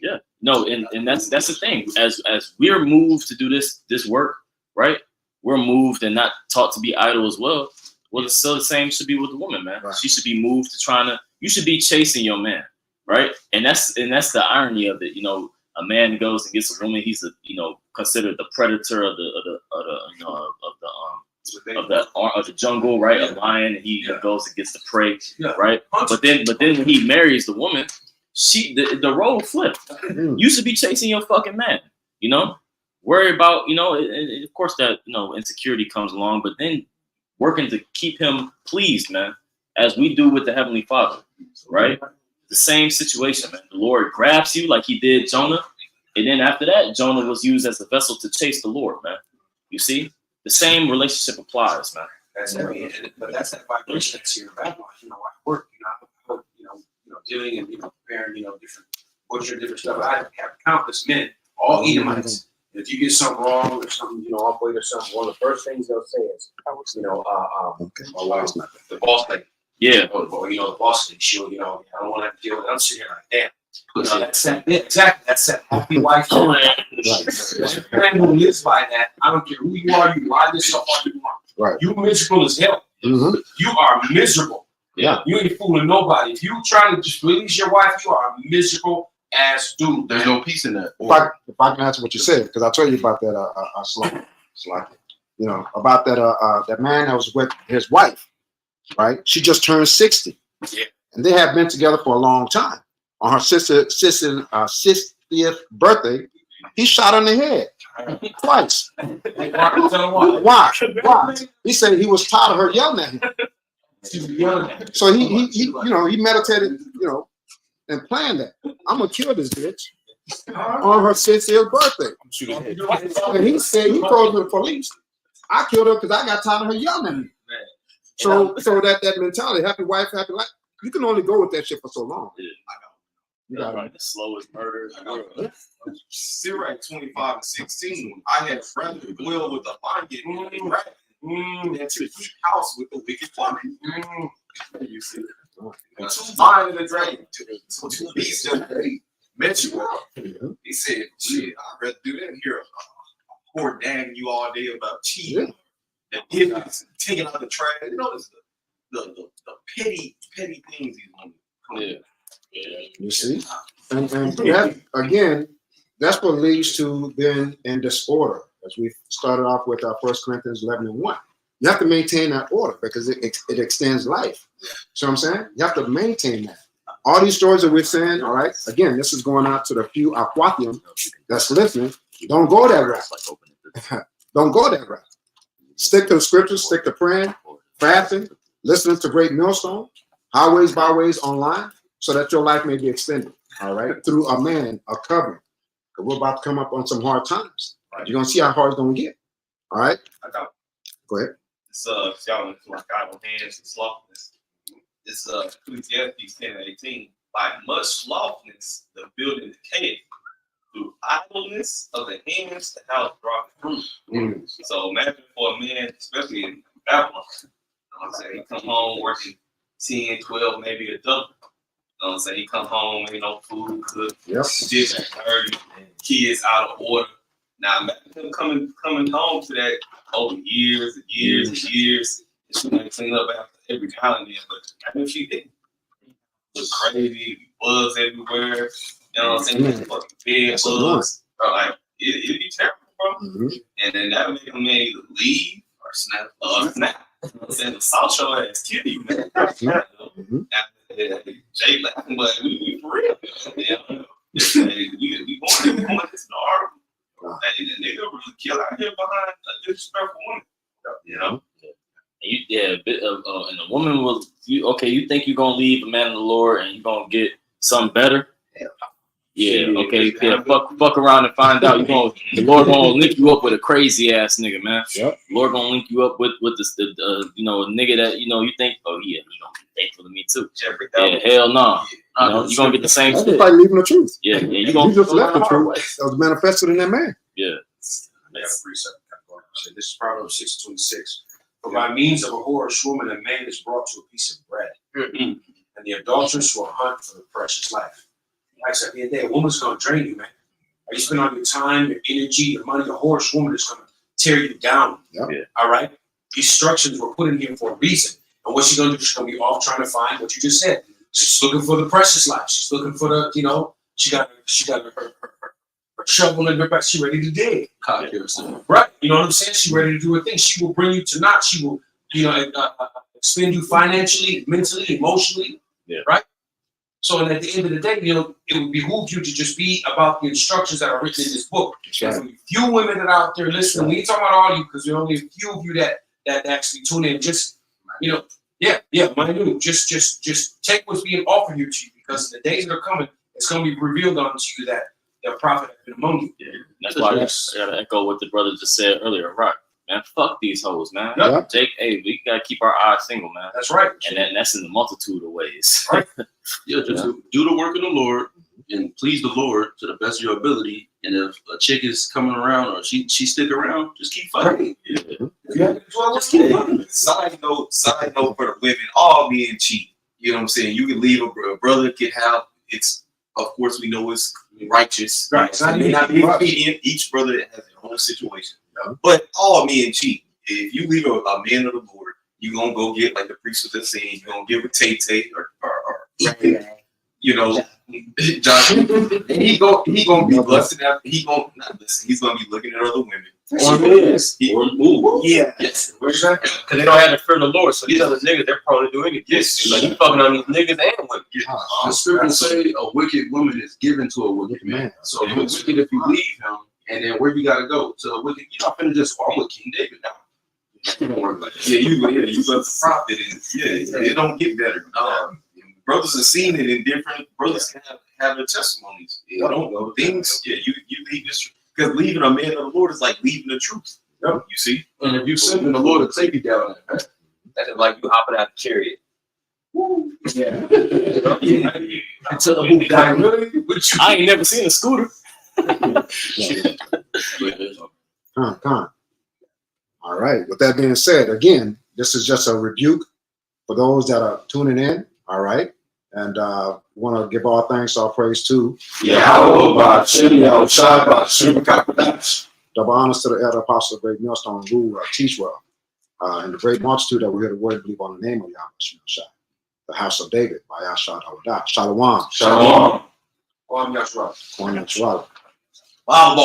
S5: Yeah. No, and that's the thing. As we're moved to do this work, right? We're moved and not taught to be idle as well. Well, so the same should be with the woman, man. Right. She should be moved to you should be chasing your man, right? And that's the irony of it. You know, a man goes and gets a woman, he's considered the predator of the jungle, right? A lion, and he goes and gets the prey, right? But then when he marries the woman, the role flipped. You should be chasing your fucking man, you know? Worry about, and of course that, insecurity comes along, but then working to keep him pleased, man, as we do with the Heavenly Father, right? The same situation, man. The Lord grabs you like he did Jonah, and then after that, Jonah was used as a vessel to chase the Lord, man. You see? The same relationship applies, man.
S4: But that's that vibration that's here in Babylon. I work, dealing and preparing, different butcher, different stuff. I have countless men, all Edomites. If you get something wrong or something, off weight or something, one of the first things they'll say is, my wife's not the boss lady.
S5: Yeah.
S4: Or, the boss lady, she'll, I don't want to deal with it. I'm sitting here like, damn. That's that, exactly. That's that happy wife. Man who lives by that, I don't care who you are, you lie this stuff all you want.
S2: Right.
S4: You miserable as hell. Mm-hmm. You are miserable.
S2: Yeah.
S4: You ain't fooling nobody. If you trying to just please your wife, you are a miserable ass dude.
S6: There's no peace in that.
S2: If I can answer what you said, because I told you about that, about that man that was with his wife, right? She just turned 60.
S4: Yeah. And
S2: they have been together for a long time. On her sister's 60th birthday, he shot her in the head twice. Why? He said he was tired of her yelling at him. So he meditated, and planned that. I'm gonna kill this bitch on her 60th birthday. And he said he told the police, I killed her because I got tired of her yelling at me. So that mentality, happy wife, happy life, you can only go with that shit for so long.
S5: You got the slowest murder.
S10: Zero at 25 and 16. I had rather dwell with a lion getting right than to keep house with a wicked woman. You see, two lions in the dragon, two beasts that met you out. He said, "Shit, I'd rather do that and hear a poor damn you all day about cheating and taking out the trash. It's the petty things these women come in.
S2: You see, and that, again, that's what leads to being in disorder. As we started off with our 1 Corinthians 11:1, you have to maintain that order because it extends life. So I'm saying you have to maintain that. All these stories that we're saying, all right. Again, this is going out to the few Aquathium that's listening. Don't go that route.
S5: It's like opening the
S2: Don't go that route. Stick to the scriptures, stick to praying, fasting, listening to Great Millstone, Highways, Byways online, so that your life may be extended, all right, through a man, a covering. Because we're about to come up on some hard times. You're going to see how hard it's going to get, all right?
S10: I got
S2: Go ahead.
S10: it's y'all into like idle hands and slothfulness. It's Ecclesiastes 10:18. By much slothfulness, the building decayed. Through idleness of the hands, the house brought fruit. So imagine for a man, especially in Babylon, you know what I'm saying, he come home working 10, 12, maybe a double. You know what I'm saying? He come home, ain't no food cooked,
S2: Yep.
S10: dishes dirty, kids out of order. Now imagine him coming home to that over years and years and years. And she might clean up after every now and then, but imagine if she didn't. It was crazy, bugs everywhere. You know what I'm saying? Fucking bed
S2: That's
S10: bugs. Bro, like it'd be terrible, bro.
S2: Mhm.
S10: And then that would make a man either leave or snap. You know what I'm saying? The South Show ass kill you, man.
S2: Mhm.
S10: Jay laughing, but we for real. Yeah, we going this in the article. Hey, the nigga really kill out here behind a disrespectful woman. You know?
S5: and the woman will. You think you're gonna leave a man of the Lord and you're gonna get something better? Yeah, okay, yeah. Fuck around and find out. The Lord gonna link you up with a crazy ass nigga, man.
S2: Yep.
S5: Lord gonna link you up with the nigga that you think, oh yeah, he gonna be thankful to me too.
S10: Jeffrey
S5: Yeah, hell no. You're gonna get the same
S2: That's
S5: shit.
S2: just like leaving the truth.
S5: Yeah, you
S2: You
S5: gonna
S2: just left the
S5: hard
S2: truth.
S5: way.
S2: That was manifested in that man.
S5: Yeah.
S4: I got a precept. This is Proverbs 6:26. For by means of a whorish woman, a man is brought to a piece of bread, and the adulteress will hunt for the precious life. Like I said, at the end of the day, a woman's going to drain you, man. You spend all your time, your energy, your money. A whorish woman is going to tear you down.
S2: Yep.
S5: Yeah.
S4: All right? These instructions were put in here for a reason. And what's she going to do? She's going to be off trying to find what you just said. She's looking for the precious life. She's looking for the, she got her shovel in her back. She's ready to dig. Right. You know what I'm saying? She's ready to do her thing. She will bring you to naught. She will, expend you financially, mentally, emotionally.
S5: Yeah.
S4: Right. So, and at the end of the day, it would behoove you to just be about the instructions that are written in this book.
S2: That's right.
S4: And for few women that are out there listening, we ain't talking about all you, because there are only a few of you that actually tune in. Just, minute. Just take what's being offered you to you, because in the days that are coming, it's going to be revealed unto you that the prophet has been among you.
S5: Yeah. That's why I gotta echo what the brother just said earlier. Right, man. Fuck these hoes, man.
S2: Yep.
S5: Jake, hey, we gotta keep our eyes single, man.
S4: That's right.
S5: And that's in the multitude of ways.
S4: Right.
S6: Yeah, just do the work of the Lord and please the Lord to the best of your ability. And if a chick is coming around or she stick around, just keep fighting.
S4: Yeah. Well, let's keep looking.
S10: Side note for the women, all men cheat. You know what I'm saying? You can leave a brother can have of course we know it's righteous.
S4: Right. It's not even
S10: each brother has their own situation. But all men cheat. If you leave a man of the Lord, you're gonna go get, like the priest was just saying, you're gonna give a Tay or John, and he gonna be busting out. He's gonna be looking at other women. Or move.
S8: Yeah.
S10: Yes.
S3: Because they don't have the fear of the Lord, so these other niggas, they're prone to do anything.
S10: Yes.
S3: Like you fucking on these niggas and women.
S6: The scriptures say a wicked woman is given to a wicked man. So if it's wicked if you leave him, and then where you gotta go to a wicked, you're not finna just I'm with King David now. It don't work like that.
S10: You love the prophet, and it don't get better. Brothers have seen it in different. Brothers can have their testimonies. It don't go things. Yeah, you leave this, because leaving a man of the Lord is like leaving the truth.
S6: Yep.
S10: You see,
S6: And if you sin, then the Lord will take you down there.
S3: That's just like you hopping out the chariot.
S8: Yeah.
S3: Until the move down.
S5: I ain't never seen a scooter.
S2: Con. All right. With that being said, again, this is just a rebuke for those that are tuning in. All right. And want to give all thanks, all praise to double honors to the elder apostle of Great Millstone who teach well. And the great multitude that we hear the word believe on the name of Yahweh Shai, the house of David by Yahshua Dawadah. Shalom.
S6: Shalom.
S4: Kwam Yashua.
S2: Kwam Yashua.
S10: Wow.